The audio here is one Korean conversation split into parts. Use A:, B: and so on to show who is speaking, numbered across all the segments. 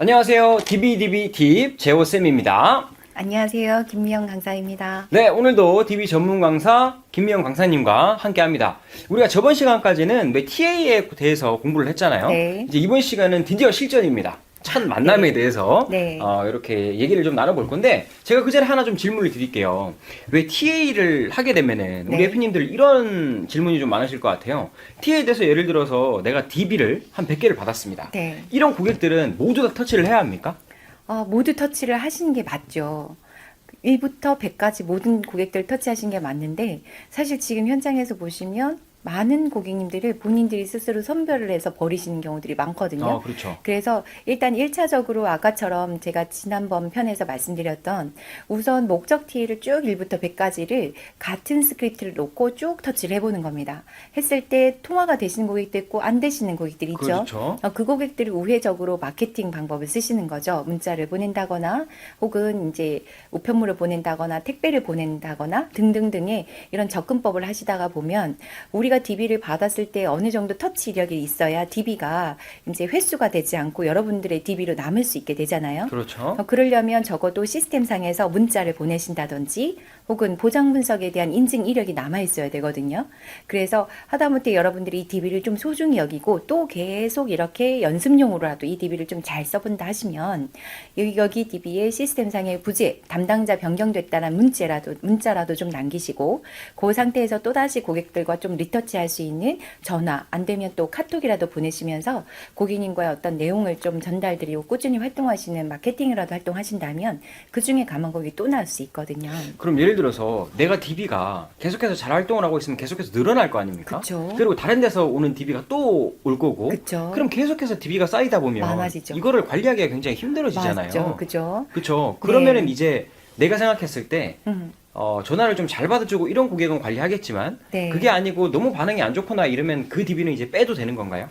A: 안녕하세요. DBDB 팁 제오쌤입니다.
B: 안녕하세요. 김미영 강사입니다.
A: 네, 오늘도 DB 전문 강사 김미영 강사님과 함께 합니다. 우리가 저번 시간까지는 왜 TA에 대해서 공부를 했잖아요.
B: 네.
A: 이제 이번 시간은 드디어 실전입니다. 첫 만남에
B: 네.
A: 대해서
B: 네.
A: 이렇게 얘기를 좀 나눠볼 건데, 제가 그 전에 하나 좀 질문을 드릴게요. 왜 TA를 하게 되면은 우리
B: 네.
A: F님들 이런 질문이 좀 많으실 것 같아요. TA에 대해서 예를 들어서 내가 DB를 한 100개를 받았습니다.
B: 네.
A: 이런 고객들은 모두 다 터치를 해야 합니까?
B: 모두 터치를 하시는 게 맞죠. 1부터 100까지 모든 고객들 터치하신 게 맞는데, 사실 지금 현장에서 보시면 많은 고객님들을 본인들이 스스로 선별을 해서 버리시는 경우들이 많거든요.
A: 그렇죠.
B: 그래서 일단 1차적으로 아까처럼 제가 지난번 편에서 말씀드렸던 우선 목적 TA를 쭉 1부터 100까지를 같은 스크립트를 놓고 쭉 터치를 해보는 겁니다. 했을 때 통화가 되시는 고객도 있고 안 되시는 고객들이 있죠.
A: 그렇죠.
B: 그 고객들을 우회적으로 마케팅 방법을 쓰시는 거죠. 문자를 보낸다거나 혹은 이제 우편물을 보낸다거나 택배를 보낸다거나 등등등의 이런 접근법을 하시다가 보면 우리가 DB를 받았을 때 어느 정도 터치 이력이 있어야 DB가 이제 횟수가 되지 않고 여러분들의 DB로 남을 수 있게 되잖아요.
A: 그렇죠.
B: 그러려면 적어도 시스템상에서 문자를 보내신다든지 혹은 보장 분석에 대한 인증 이력이 남아 있어야 되거든요. 그래서 하다못해 여러분들이 이 DB를 좀 소중히 여기고 또 계속 이렇게 연습용으로라도 이 DB를 좀 잘 써본다 하시면 여기 DB의 시스템상의 부재, 담당자 변경됐다는 문자라도 좀 남기시고 그 상태에서 또다시 고객들과 좀 리터치할 수 있는 전화, 안 되면 또 카톡이라도 보내시면서 고객님과의 어떤 내용을 좀 전달드리고 꾸준히 활동하시는 마케팅이라도 활동하신다면 그 중에 감원곡이 또 나올 수 있거든요.
A: 그럼 예를 들어서 내가 DB가 계속해서 잘 활동을 하고 있으면 계속해서 늘어날 거 아닙니까?
B: 그쵸.
A: 그리고 다른 데서 오는 DB가 또 올 거고.
B: 그쵸.
A: 그럼 계속해서 DB가 쌓이다 보면
B: 많아지죠.
A: 이거를 관리하기가 굉장히 힘들어지잖아요.
B: 맞죠. 그죠.
A: 그렇죠. 그러면은
B: 네.
A: 이제 내가 생각했을 때
B: 음.
A: 전화를 좀 잘 받아주고 이런 고객은 관리하겠지만
B: 네.
A: 그게 아니고 너무 반응이 안 좋거나 이러면 그 DB는 이제 빼도 되는 건가요?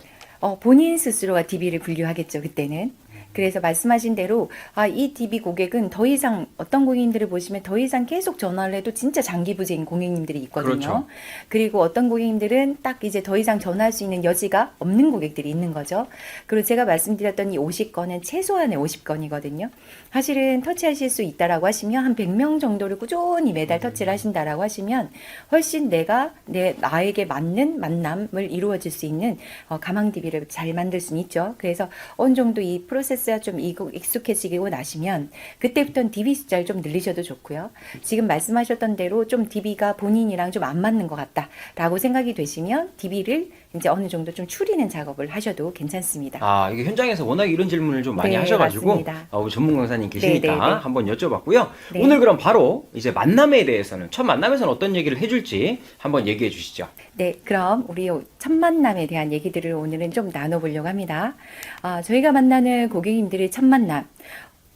B: 본인 스스로가 DB를 분류하겠죠, 그때는. 그래서 말씀하신 대로 이 DB 고객은 더 이상 어떤 고객님들을 보시면 더 이상 계속 전화를 해도 진짜 장기 부재인 고객님들이 있거든요.
A: 그렇죠.
B: 그리고 어떤 고객님들은 딱 이제 더 이상 전화할 수 있는 여지가 없는 고객들이 있는 거죠. 그리고 제가 말씀드렸던 이 50건은 최소한의 50건이거든요. 사실은 터치하실 수 있다라고 하시면 한 100명 정도를 꾸준히 매달 터치를 하신다라고 하시면 훨씬 나에게 맞는 만남을 이루어질 수 있는 가망 DB를 잘 만들 수는 있죠. 그래서 어느 정도 이 프로세스가 좀 익숙해지고 나시면 그때부터는 DB 숫자를 좀 늘리셔도 좋고요. 지금 말씀하셨던 대로 좀 DB가 본인이랑 좀 안 맞는 것 같다라고 생각이 되시면 DB를 이제 어느 정도 좀 추리는 작업을 하셔도 괜찮습니다.
A: 이게 현장에서 워낙 이런 질문을 좀 많이
B: 네,
A: 하셔가지고
B: 맞습니다.
A: 우리 전문 강사님 계시니까
B: 네, 네, 네.
A: 한번 여쭤봤고요.
B: 네.
A: 오늘 그럼 바로 이제 만남에 대해서는 첫 만남에서는 어떤 얘기를 해줄지 한번 얘기해 주시죠.
B: 네, 그럼 우리 첫 만남에 대한 얘기들을 오늘은 좀 나눠보려고 합니다. 저희가 만나는 고객님들의 첫 만남.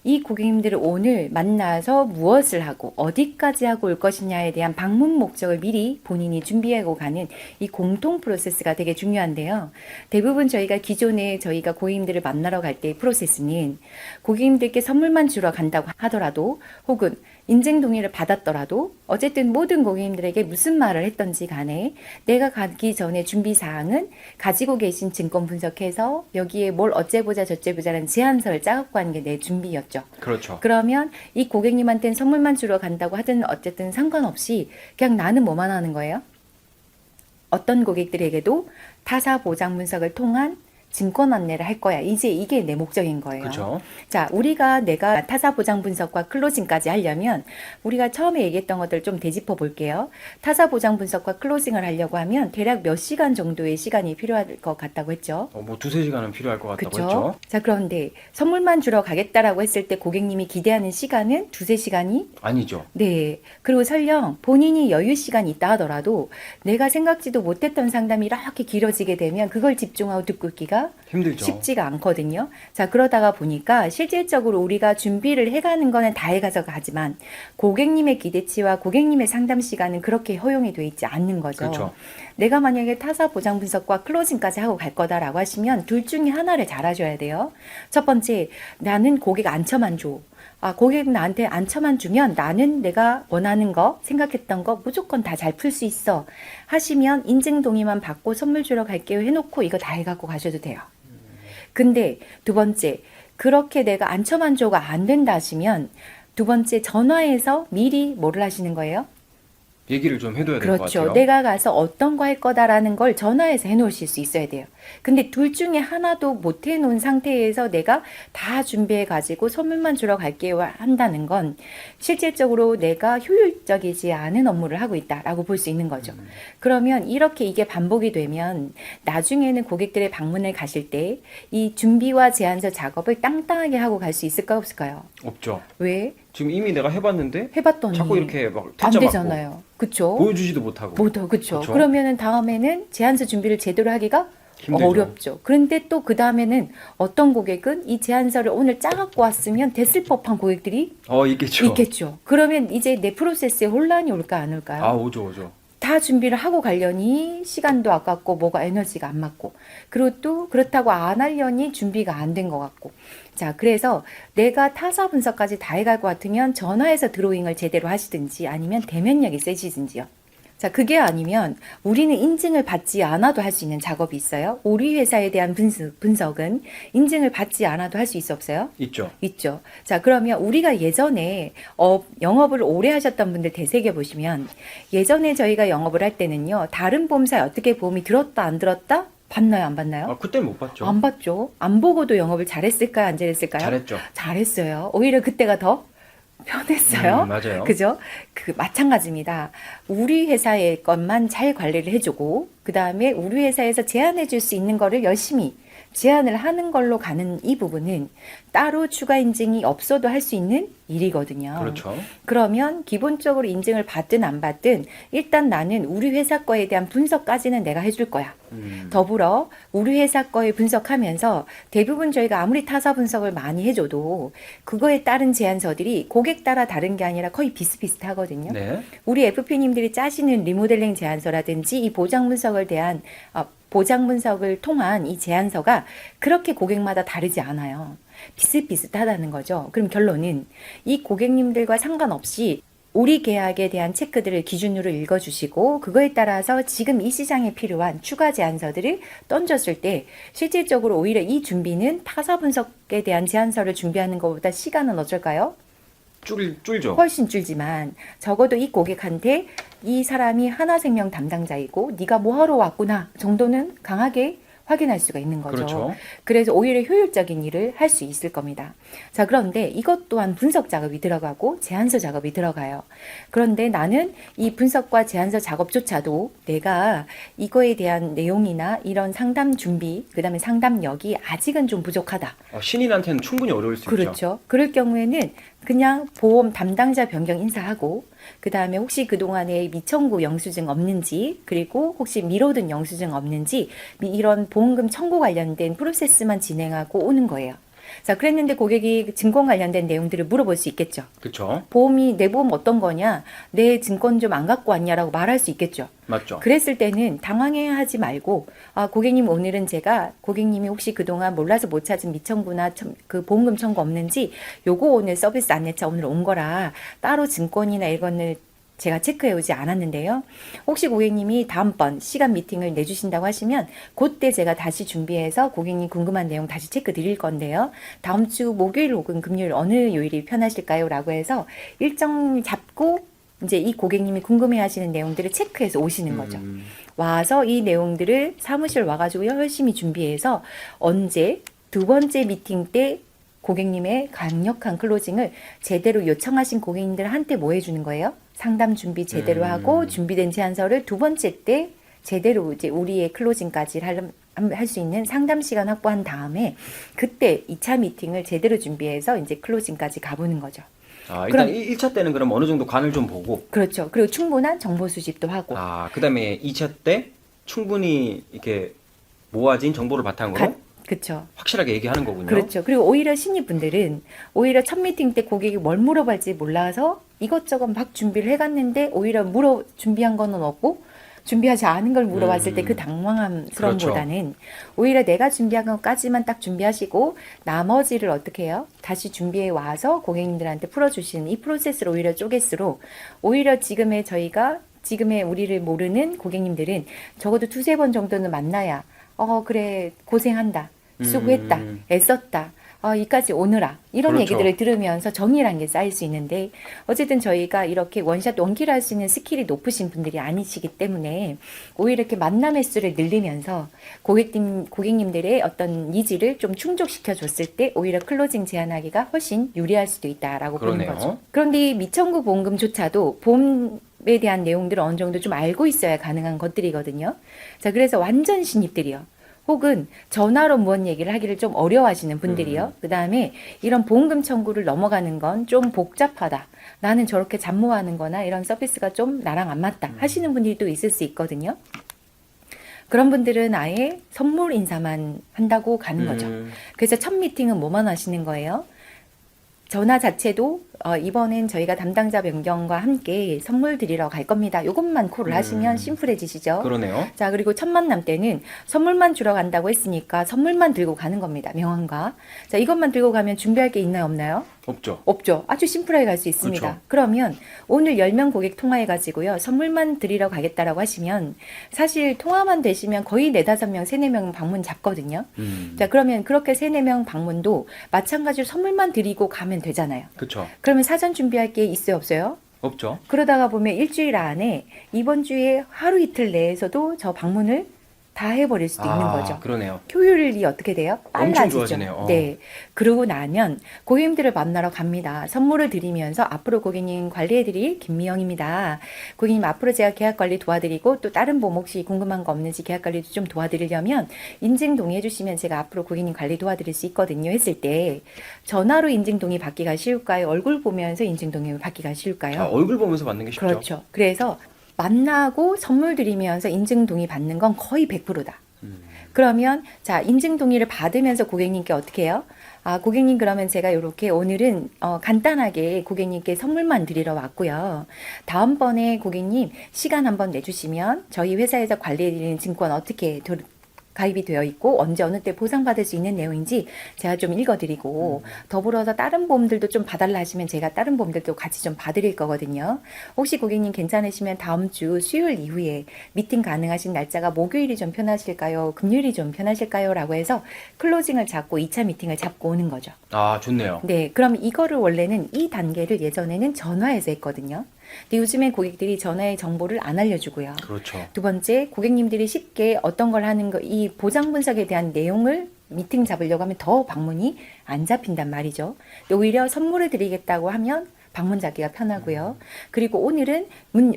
B: 이 고객님들을 오늘 만나서 무엇을 하고 어디까지 하고 올 것이냐에 대한 방문 목적을 미리 본인이 준비하고 가는 이 공통 프로세스가 되게 중요한데요. 대부분 저희가 기존에 저희가 고객님들을 만나러 갈 때의 프로세스는 고객님들께 선물만 주러 간다고 하더라도 혹은 인증 동의를 받았더라도 어쨌든 모든 고객님들에게 무슨 말을 했던지 간에 내가 가기 전에 준비사항은 가지고 계신 증권 분석해서 여기에 뭘 어째보자 저째보자라는 제안서를 짜갖고 하는 게 내 준비였죠.
A: 그렇죠.
B: 그러면 이 고객님한테는 선물만 주러 간다고 하든 어쨌든 상관없이 그냥 나는 뭐만 하는 거예요? 어떤 고객들에게도 타사 보장 분석을 통한 증권 안내를 할 거야. 이제 이게 내 목적인 거예요.
A: 그렇죠.
B: 자, 내가 타사 보장 분석과 클로징까지 하려면 우리가 처음에 얘기했던 것들을 좀 되짚어 볼게요. 타사 보장 분석과 클로징을 하려고 하면 대략 몇 시간 정도의 시간이 필요할 것 같다고 했죠.
A: 뭐 두세 시간은 필요할 것 같다고
B: 그렇죠.
A: 했죠.
B: 자, 그런데 선물만 주러 가겠다라고 했을 때 고객님이 기대하는 시간은 두세 시간이
A: 아니죠.
B: 네. 그리고 설령 본인이 여유 시간이 있다 하더라도 내가 생각지도 못했던 상담이 이렇게 길어지게 되면 그걸 집중하고 듣고 있기가
A: 힘들죠.
B: 쉽지가 않거든요. 자, 그러다가 보니까 실질적으로 우리가 준비를 해가는 거는 다 해가서 가지만 고객님의 기대치와 고객님의 상담 시간은 그렇게 허용이 돼 있지 않는 거죠.
A: 그렇죠.
B: 내가 만약에 타사 보장 분석과 클로징까지 하고 갈 거다라고 하시면 둘 중에 하나를 잘 하셔야 돼요. 첫 번째, 나는 고객 안쳐만 줘. 고객 나한테 안쳐만 주면 나는 내가 원하는 거, 생각했던 거 무조건 다 잘 풀 수 있어. 하시면 인증 동의만 받고 선물 주러 갈게요 해놓고 이거 다 해갖고 가셔도 돼요. 근데 두 번째, 그렇게 내가 안처만조가 안 된다 하시면 두 번째 전화해서 미리 뭐를 하시는 거예요?
A: 얘기를 좀 해둬야 될 것
B: 그렇죠.
A: 같아요.
B: 내가 가서 어떤 거 할 거다라는 걸 전화해서 해놓으실 수 있어야 돼요. 근데 둘 중에 하나도 못 해놓은 상태에서 내가 다 준비해가지고 선물만 주러 갈게요 한다는 건 실질적으로 내가 효율적이지 않은 업무를 하고 있다라고 볼 수 있는 거죠. 그러면 이렇게 이게 반복이 되면 나중에는 고객들의 방문을 가실 때 이 준비와 제안서 작업을 땅땅하게 하고 갈 수 있을까 없을까요?
A: 없죠.
B: 왜?
A: 지금 이미 내가 해봤는데
B: 해봤더니
A: 자꾸 이렇게 막
B: 안
A: 퇴짜 맞고
B: 되잖아요. 그쵸?
A: 보여주지도 못하고.
B: 못하, 그쵸.
A: 그쵸?
B: 그러면은 다음에는 제안서 준비를 제대로 하기가
A: 힘들죠.
B: 어렵죠. 그런데 또 그 다음에는 어떤 고객은 이 제안서를 오늘 짜갖고 왔으면 됐을 법한 고객들이
A: 있겠죠.
B: 있겠죠. 그러면 이제 내 프로세스에 혼란이 올까 안 올까요?
A: 아, 오죠.
B: 다 준비를 하고 가려니 시간도 아깝고 뭐가 에너지가 안 맞고 그리고 또 그렇다고 안 하려니 준비가 안 된 것 같고 자 그래서 내가 타사 분석까지 다 해갈 것 같으면 전화해서 드로잉을 제대로 하시든지 아니면 대면력이 세시든지요. 자, 그게 아니면 우리는 인증을 받지 않아도 할 수 있는 작업이 있어요. 우리 회사에 대한 분석은 인증을 받지 않아도 할 수 있어 없어요?
A: 있죠.
B: 있죠. 자, 그러면 우리가 예전에 영업을 오래 하셨던 분들 되새겨 보시면 예전에 저희가 영업을 할 때는요. 다른 보험사에 어떻게 보험이 들었다 안 들었다? 봤나요? 안 봤나요?
A: 아, 그때는 못 봤죠.
B: 안 봤죠. 안 보고도 영업을 잘했을까요? 안 잘했을까요?
A: 잘했죠.
B: 잘했어요. 오히려 그때가 더 편했어요.
A: 맞아요.
B: 그죠? 마찬가지입니다. 우리 회사의 것만 잘 관리를 해주고, 그 다음에 우리 회사에서 제안해 줄 수 있는 거를 열심히 제안을 하는 걸로 가는 이 부분은 따로 추가 인증이 없어도 할 수 있는 일이거든요.
A: 그렇죠.
B: 그러면 기본적으로 인증을 받든 안 받든 일단 나는 우리 회사 거에 대한 분석까지는 내가 해줄 거야. 더불어 우리 회사 거에 분석하면서 대부분 저희가 아무리 타사 분석을 많이 해줘도 그거에 따른 제안서들이 고객 따라 다른 게 아니라 거의 비슷비슷하거든요.
A: 네.
B: 우리 FP님들이 짜시는 리모델링 제안서라든지 이 보장 분석을 대한 보장 분석을 통한 이 제안서가 그렇게 고객마다 다르지 않아요. 비슷비슷하다는 거죠. 그럼 결론은 이 고객님들과 상관없이 우리 계약에 대한 체크들을 기준으로 읽어주시고 그거에 따라서 지금 이 시장에 필요한 추가 제안서들을 던졌을 때 실질적으로 오히려 이 준비는 타사 분석에 대한 제안서를 준비하는 것보다 시간은 어쩔까요?
A: 줄죠.
B: 훨씬 줄지만 적어도 이 고객한테 이 사람이 하나생명 담당자이고 네가 뭐 하러 왔구나 정도는 강하게 확인할 수가 있는 거죠.
A: 그렇죠.
B: 그래서 오히려 효율적인 일을 할 수 있을 겁니다. 자, 그런데 이것 또한 분석 작업이 들어가고 제안서 작업이 들어가요. 그런데 나는 이 분석과 제안서 작업조차도 내가 이거에 대한 내용이나 이런 상담 준비, 그 다음에 상담력이 아직은 좀 부족하다.
A: 신인한테는 충분히 어려울 수 있죠.
B: 그렇죠. 그럴 경우에는 그냥 보험 담당자 변경 인사하고 그 다음에 혹시 그동안에 미청구 영수증 없는지 그리고 혹시 미뤄둔 영수증 없는지 이런 보험금 청구 관련된 프로세스만 진행하고 오는 거예요. 자, 그랬는데 고객이 증권 관련된 내용들을 물어볼 수 있겠죠.
A: 그렇죠.
B: 보험이 내 보험 어떤 거냐, 내 증권 좀 안 갖고 왔냐라고 말할 수 있겠죠.
A: 맞죠.
B: 그랬을 때는 당황해하지 말고 고객님 오늘은 제가 고객님이 혹시 그동안 몰라서 못 찾은 미청구나 그 보험금 청구 없는지 요거 오늘 서비스 안내차 오늘 온 거라 따로 증권이나 이거는 제가 체크해 오지 않았는데요. 혹시 고객님이 다음번 시간 미팅을 내주신다고 하시면 그때 제가 다시 준비해서 고객님 궁금한 내용 다시 체크 드릴 건데요. 다음 주 목요일 혹은 금요일 어느 요일이 편하실까요? 라고 해서 일정 잡고 이제 이 고객님이 궁금해 하시는 내용들을 체크해서 오시는 거죠. 와서 이 내용들을 사무실 와가지고 열심히 준비해서 언제 두 번째 미팅 때 고객님의 강력한 클로징을 제대로 요청하신 고객님들한테 뭐 해주는 거예요? 상담 준비 제대로 하고 준비된 제안서를 두 번째 때 제대로 이제 우리의 클로징까지 할 수 있는 상담 시간 확보한 다음에 그때 2차 미팅을 제대로 준비해서 이제 클로징까지 가보는 거죠.
A: 일단 1차 때는 그럼 어느 정도 간을 좀 보고.
B: 그렇죠. 그리고 충분한 정보 수집도 하고.
A: 그다음에 2차 때 충분히 이렇게 모아진 정보를 바탕으로
B: 그렇죠.
A: 확실하게 얘기하는 거군요.
B: 그렇죠. 그리고 오히려 신입분들은 오히려 첫 미팅 때 고객이 뭘 물어볼지 몰라서 이것저것 막 준비를 해갔는데 오히려 준비한 거는 없고 준비하지 않은 걸 물어봤을 때 그 당황함스러움보다는
A: 그렇죠.
B: 오히려 내가 준비한 것까지만 딱 준비하시고 나머지를 어떻게 해요? 다시 준비해 와서 고객님들한테 풀어주시는 이 프로세스를 오히려 쪼개수록 오히려 지금의 우리를 모르는 고객님들은 적어도 두세 번 정도는 만나야 그래 고생한다 수고했다 애썼다 이까지 오느라 이런
A: 그렇죠.
B: 얘기들을 들으면서 정이란 게 쌓일 수 있는데 어쨌든 저희가 이렇게 원샷 원키를 할 수 있는 스킬이 높으신 분들이 아니시기 때문에 오히려 이렇게 만남 횟수를 늘리면서 고객님들의 어떤 니즈를 좀 충족시켜 줬을 때 오히려 클로징 제한하기가 훨씬 유리할 수도 있다라고 보는
A: 그러네요.
B: 거죠. 그런데 이 미청구 보험금조차도 보험에 대한 내용들을 어느 정도 좀 알고 있어야 가능한 것들이거든요. 자, 그래서 완전 신입들이요. 혹은 전화로 무언 얘기를 하기를 좀 어려워하시는 분들이요. 그 다음에 이런 보험금 청구를 넘어가는 건 좀 복잡하다. 나는 저렇게 잡무하는 거나 이런 서비스가 좀 나랑 안 맞다 하시는 분들이 또 있을 수 있거든요. 그런 분들은 아예 선물 인사만 한다고 가는 거죠. 그래서 첫 미팅은 뭐만 하시는 거예요? 전화 자체도 이번엔 저희가 담당자 변경과 함께 선물 드리러 갈 겁니다. 요것만 콜을 하시면 심플해지시죠.
A: 그러네요.
B: 자, 그리고 첫 만남 때는 선물만 주러 간다고 했으니까 선물만 들고 가는 겁니다. 명함과. 자, 이것만 들고 가면 준비할 게 있나요, 없나요?
A: 없죠.
B: 없죠. 아주 심플하게 갈 수 있습니다.
A: 그렇죠.
B: 그러면 오늘 10명 고객 통화해가지고요. 선물만 드리러 가겠다라고 하시면 사실 통화만 되시면 거의 4, 5명, 3, 4명 방문 잡거든요. 자, 그러면 그렇게 3, 4명 방문도 마찬가지로 선물만 드리고 가면 되잖아요.
A: 그렇죠.
B: 그러면 사전 준비할 게 있어요, 없어요?
A: 없죠.
B: 그러다가 보면 일주일 안에 이번 주에 하루 이틀 내에서도 저 방문을 다 해버릴 수도 있는 거죠.
A: 그러네요.
B: 효율이 어떻게 돼요?
A: 엄청
B: 빨라지죠.
A: 좋아지네요.
B: 네. 그러고 나면 고객님들을 만나러 갑니다. 선물을 드리면서 앞으로 고객님 관리해드릴 김미영입니다. 고객님 앞으로 제가 계약 관리 도와드리고 또 다른 보험 혹시 궁금한 거 없는지 계약 관리도 좀 도와드리려면 인증 동의해 주시면 제가 앞으로 고객님 관리 도와드릴 수 있거든요 했을 때 전화로 인증 동의 받기가 쉬울까요? 얼굴 보면서 인증 동의 받기가 쉬울까요?
A: 얼굴 보면서 받는 게 쉽죠.
B: 그렇죠. 그래서 만나고 선물 드리면서 인증 동의 받는 건 거의 100%다. 그러면 자 인증 동의를 받으면서 고객님께 어떻게 해요? 고객님 그러면 제가 이렇게 오늘은 간단하게 고객님께 선물만 드리러 왔고요. 다음번에 고객님 시간 한번 내주시면 저희 회사에서 관리해드리는 증권 어떻게 가입이 되어 있고 언제 어느 때 보상받을 수 있는 내용인지 제가 좀 읽어드리고 더불어서 다른 보험들도 좀 봐달라 하시면 제가 다른 보험들도 같이 좀 봐드릴 거거든요. 혹시 고객님 괜찮으시면 다음 주 수요일 이후에 미팅 가능하신 날짜가 목요일이 좀 편하실까요? 금요일이 좀 편하실까요? 라고 해서 클로징을 잡고 2차 미팅을 잡고 오는 거죠.
A: 좋네요.
B: 네, 그럼 이거를 원래는 이 단계를 예전에는 전화해서 했거든요. 근데 요즘엔 고객들이 전화의 정보를 안 알려주고요.
A: 그렇죠.
B: 두 번째, 고객님들이 쉽게 어떤 걸 하는 거, 이 보장 분석에 대한 내용을 미팅 잡으려고 하면 더 방문이 안 잡힌단 말이죠. 오히려 선물을 드리겠다고 하면 방문 잡기가 편하고요. 그리고 오늘은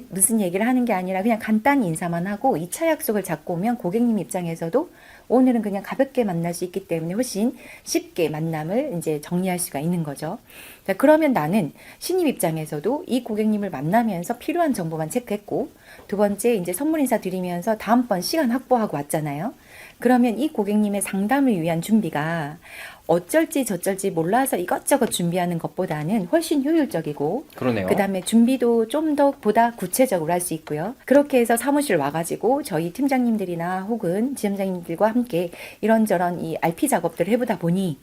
B: 무슨 얘기를 하는 게 아니라 그냥 간단히 인사만 하고 2차 약속을 잡고 오면 고객님 입장에서도 오늘은 그냥 가볍게 만날 수 있기 때문에 훨씬 쉽게 만남을 이제 정리할 수가 있는 거죠. 자, 그러면 나는 신입 입장에서도 이 고객님을 만나면서 필요한 정보만 체크했고 두 번째 이제 선물 인사 드리면서 다음번 시간 확보하고 왔잖아요. 그러면 이 고객님의 상담을 위한 준비가 어쩔지 저쩔지 몰라서 이것저것 준비하는 것보다는 훨씬 효율적이고
A: 그러네요.
B: 그 다음에 준비도 좀 더 보다 구체적으로 할 수 있고요. 그렇게 해서 사무실 와가지고 저희 팀장님들이나 혹은 지점장님들과 함께 이런저런 이 RP 작업들을 해보다 보니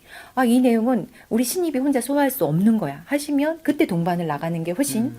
B: 이 내용은 우리 신입이 혼자 소화할 수 없는 거야 하시면 그때 동반을 나가는 게 훨씬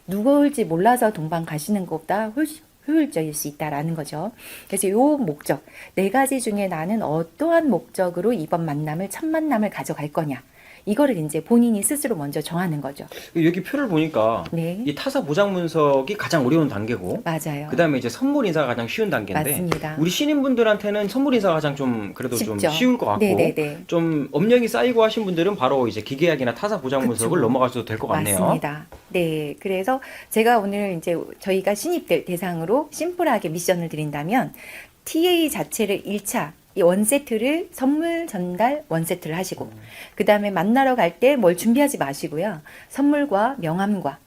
B: 누가 올지 몰라서 동반 가시는 것보다 훨씬 효율적일 수 있다라는 거죠. 그래서 요 목적, 4가지 중에 나는 어떠한 목적으로 이번 만남을, 첫 만남을 가져갈 거냐. 이거를 이제 본인이 스스로 먼저 정하는 거죠.
A: 여기 표를 보니까
B: 네.
A: 이 타사 보장 분석이 가장 어려운 단계고
B: 맞아요.
A: 그다음에 이제 선물 인사가 가장 쉬운 단계인데
B: 맞습니다.
A: 우리 신인분들한테는 선물 인사가 가장 좀 그래도 좀
B: 쉽죠.
A: 쉬울 것 같고
B: 네네네.
A: 좀 업력이 쌓이고 하신 분들은 바로 이제 기계약이나 타사 보장
B: 그쵸.
A: 분석을 넘어가셔도 될 것 같네요.
B: 맞습니다. 네. 그래서 제가 오늘 이제 저희가 신입들 대상으로 심플하게 미션을 드린다면 TA 자체를 1차 이 원세트를 선물 전달 원세트를 하시고 그 다음에 만나러 갈 때 뭘 준비하지 마시고요. 선물과 명함과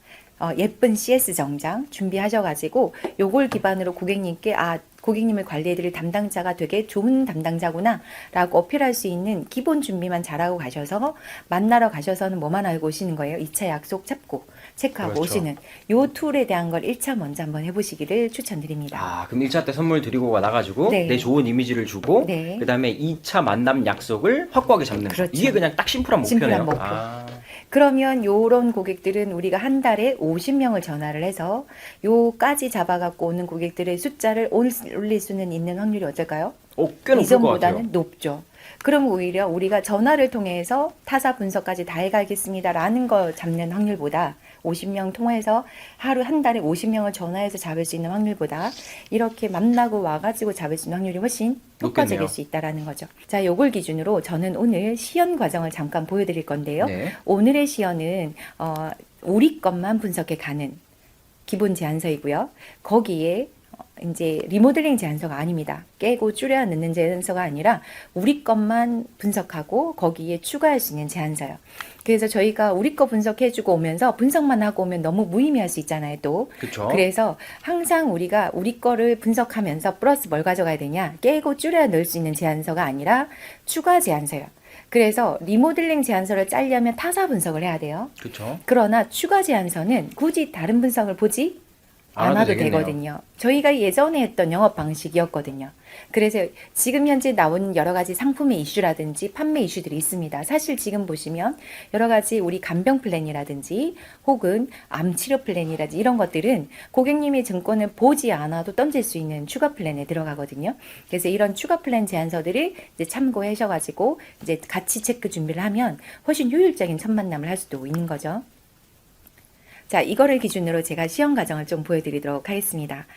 B: 예쁜 CS 정장 준비하셔가지고 요걸 기반으로 고객님께 고객님을 관리해드릴 담당자가 되게 좋은 담당자구나 라고 어필할 수 있는 기본 준비만 잘하고 가셔서 만나러 가셔서는 뭐만 알고 오시는 거예요. 2차 약속 잡고 체크하고
A: 그렇죠.
B: 오시는 요 툴에 대한 걸 1차 먼저 한번 해보시기를 추천드립니다.
A: 그럼 1차 때 선물 드리고 나가지고
B: 네.
A: 내 좋은 이미지를 주고
B: 네.
A: 그다음에 2차 만남 약속을 확고하게 잡는 거.
B: 그렇죠.
A: 이게 그냥 딱 심플한 목표네요.
B: 심플한 목표. 그러면 요런 고객들은 우리가 한 달에 50명을 전화를 해서 요까지 잡아갖고 오는 고객들의 숫자를 올릴 수는 있는 확률이 어떨까요?
A: 꽤 높을 것 같아요.
B: 이전보다는 높죠. 그럼 오히려 우리가 전화를 통해서 타사 분석까지 다 해가겠습니다라는 거 잡는 확률보다 50명 통해서 하루 한 달에 50명을 전화해서 잡을 수 있는 확률보다 이렇게 만나고 와가지고 잡을 수 있는 확률이 훨씬 높아질
A: 높겠네요.
B: 수 있다라는 거죠. 자, 요걸 기준으로 저는 오늘 시연 과정을 잠깐 보여드릴 건데요.
A: 네.
B: 오늘의 시연은 우리 것만 분석해 가는 기본 제안서이고요. 거기에 이제 리모델링 제안서가 아닙니다. 깨고 줄여 넣는 제안서가 아니라 우리 것만 분석하고 거기에 추가할 수 있는 제안서요. 그래서 저희가 우리 거 분석해주고 오면서 분석만 하고 오면 너무 무의미할 수 있잖아요, 또.
A: 그쵸.
B: 그래서 항상 우리가 우리 거를 분석하면서 플러스 뭘 가져가야 되냐? 깨고 줄여 넣을 수 있는 제안서가 아니라 추가 제안서요. 그래서 리모델링 제안서를 짜려면 타사 분석을 해야 돼요.
A: 그쵸.
B: 그러나 추가 제안서는 굳이 다른 분석을 보지 않아도
A: 되겠네요.
B: 되거든요. 저희가 예전에 했던 영업 방식이었거든요. 그래서 지금 현재 나온 여러 가지 상품의 이슈라든지 판매 이슈들이 있습니다. 사실 지금 보시면 여러 가지 우리 간병 플랜이라든지 혹은 암 치료 플랜이라든지 이런 것들은 고객님이 증권을 보지 않아도 던질 수 있는 추가 플랜에 들어가거든요. 그래서 이런 추가 플랜 제안서들을 이제 참고하셔가지고 이제 같이 체크 준비를 하면 훨씬 효율적인 첫 만남을 할 수도 있는 거죠. 자, 이거를 기준으로 제가 시험 과정을 좀 보여드리도록 하겠습니다.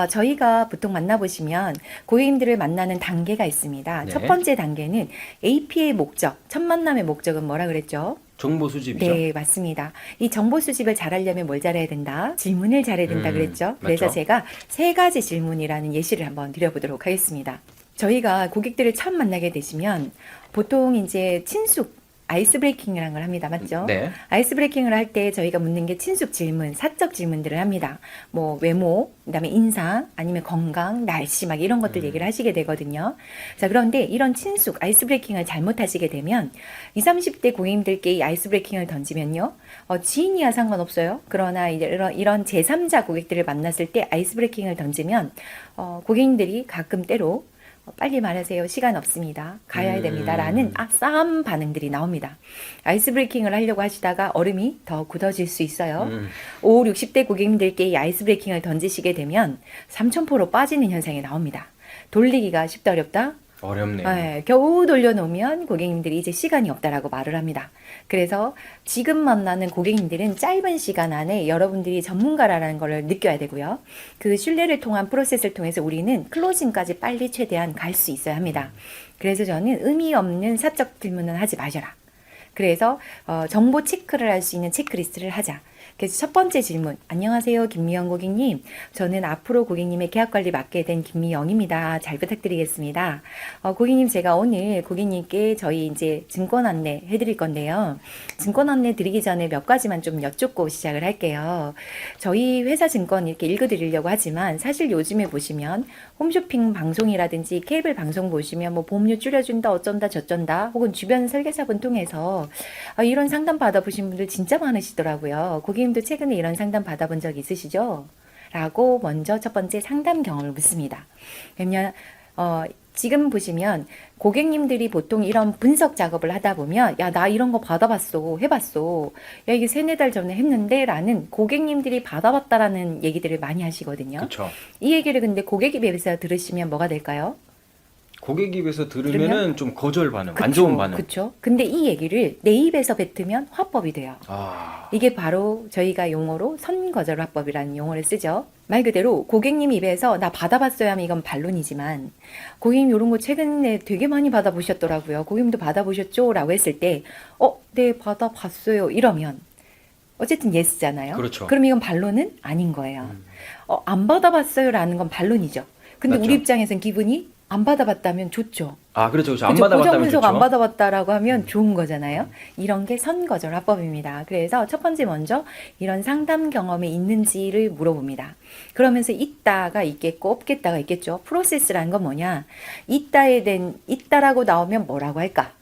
B: 저희가 보통 만나보시면 고객님들을 만나는 단계가 있습니다.
A: 네.
B: 첫 번째 단계는 AP의 목적, 첫 만남의 목적은 뭐라 그랬죠?
A: 정보 수집이죠.
B: 네, 맞습니다. 이 정보 수집을 잘하려면 뭘 잘해야 된다? 질문을 잘해야 된다 그랬죠? 그래서
A: 맞죠.
B: 제가 세 가지 질문이라는 예시를 한번 드려보도록 하겠습니다. 저희가 고객들을 처음 만나게 되시면 보통 이제 친숙, 아이스 브레이킹이라는 걸 합니다. 맞죠?
A: 네.
B: 아이스 브레이킹을 할 때 저희가 묻는 게 친숙 질문, 사적 질문들을 합니다. 뭐 외모, 그다음에 인상, 아니면 건강, 날씨 막 이런 것들 얘기를 하시게 되거든요. 자, 그런데 이런 친숙 아이스 브레이킹을 잘못하시게 되면 20, 30대 고객님들께 이 아이스 브레이킹을 던지면요. 지인이야 상관없어요. 그러나 이런 제3자 고객들을 만났을 때 아이스 브레이킹을 던지면 고객님들이 가끔 때로 빨리 말하세요. 시간 없습니다. 가야 됩니다. 라는 싸움 반응들이 나옵니다. 아이스 브레이킹을 하려고 하시다가 얼음이 더 굳어질 수 있어요. 5, 60대 고객님들께 이 아이스 브레이킹을 던지시게 되면 삼천포로 빠지는 현상이 나옵니다. 돌리기가 쉽다 어렵다?
A: 어렵네요.
B: 네, 겨우 돌려놓으면 고객님들이 이제 시간이 없다라고 말을 합니다. 그래서 지금 만나는 고객님들은 짧은 시간 안에 여러분들이 전문가라는 걸 느껴야 되고요. 그 신뢰를 통한 프로세스를 통해서 우리는 클로징까지 빨리 최대한 갈 수 있어야 합니다. 그래서 저는 의미 없는 사적 질문은 하지 마셔라. 그래서 정보 체크를 할 수 있는 체크리스트를 하자. 그래서 첫 번째 질문. 안녕하세요, 김미영 고객님. 저는 앞으로 고객님의 계약관리 맡게 된 김미영입니다. 잘 부탁드리겠습니다. 고객님, 제가 오늘 고객님께 저희 이제 증권 안내 해드릴 건데요. 증권 안내 드리기 전에 몇 가지만 좀 여쭙고 시작을 할게요. 저희 회사 증권 이렇게 읽어드리려고 하지만 사실 요즘에 보시면 홈쇼핑 방송이라든지 케이블 방송 보시면 뭐 보험료 줄여준다, 어쩐다, 저쩐다, 혹은 주변 설계사분 통해서 이런 상담 받아보신 분들 진짜 많으시더라고요. 고객님도 최근에 이런 상담 받아본 적 있으시죠? 라고 먼저 첫 번째 상담 경험을 묻습니다. 그러면 지금 보시면 고객님들이 보통 이런 분석 작업을 하다 보면 야, 나 이런 거 받아봤어, 해봤어. 야, 이게 3-4달 전에 했는데 라는 고객님들이 받아봤다라는 얘기들을 많이 하시거든요.
A: 그렇죠.
B: 이 얘기를 근데 고객 입에서 들으시면 뭐가 될까요?
A: 고객 입에서 들으면은 좀 거절 반응, 안
B: 그쵸,
A: 좋은 반응.
B: 그쵸? 근데 이 얘기를 내 입에서 뱉으면 화법이 돼요.
A: 아,
B: 이게 바로 저희가 용어로 선거절 화법이라는 용어를 쓰죠. 말 그대로 고객님 입에서 나 받아봤어야 하면 이건 반론이지만 고객님 이런 거 최근에 되게 많이 받아보셨더라고요. 고객님도 받아보셨죠? 라고 했을 때 네, 받아봤어요. 이러면 어쨌든 예스잖아요.
A: 그렇죠.
B: 그럼 이건 반론은 아닌 거예요. 안 받아봤어요. 라는 건 반론이죠. 근데
A: 맞죠.
B: 우리 입장에선 기분이 안 받아봤다면 좋죠.
A: 아, 그렇죠. 안
B: 그죠?
A: 받아봤다면
B: 고정분석
A: 좋죠.
B: 안 받아봤다라고 하면 좋은 거잖아요. 이런 게 선거절 화법입니다. 그래서 첫 번째 먼저 이런 상담 경험이 있는지를 물어봅니다. 그러면서 있다가 있겠고 없겠다가 있겠죠. 프로세스라는 건 뭐냐? 있다라고 나오면 뭐라고 할까?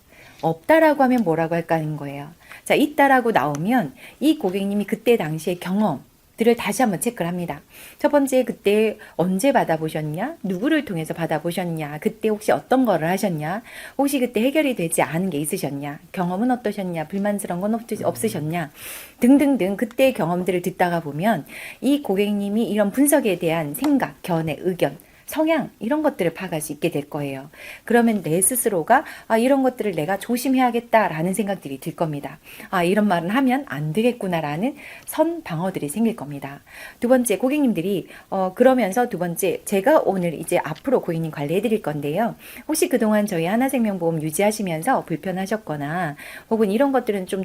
B: 없다라고 하면 뭐라고 할까 하는 거예요. 자, 있다라고 나오면 이 고객님이 그때 당시의 경험들을 다시 한번 체크를 합니다. 첫 번째, 그때 언제 받아보셨냐? 누구를 통해서 받아보셨냐? 그때 혹시 어떤 거를 하셨냐? 혹시 그때 해결이 되지 않은 게 있으셨냐? 경험은 어떠셨냐? 불만스러운 건 없으셨냐? 등등등 그때의 경험들을 듣다가 보면 이 고객님이 이런 분석에 대한 생각, 견해, 의견 성향 이런 것들을 파악할 수 있게 될 거예요. 그러면 내 스스로가 이런 것들을 내가 조심해야겠다라는 생각들이 들 겁니다. 이런 말은 하면 안 되겠구나라는 선 방어들이 생길 겁니다. 두 번째, 고객님들이 그러면서 두 번째, 제가 오늘 이제 앞으로 고객님 관리해 드릴 건데요. 혹시 그동안 저희 하나생명보험 유지하시면서 불편하셨거나 혹은 이런 것들은 좀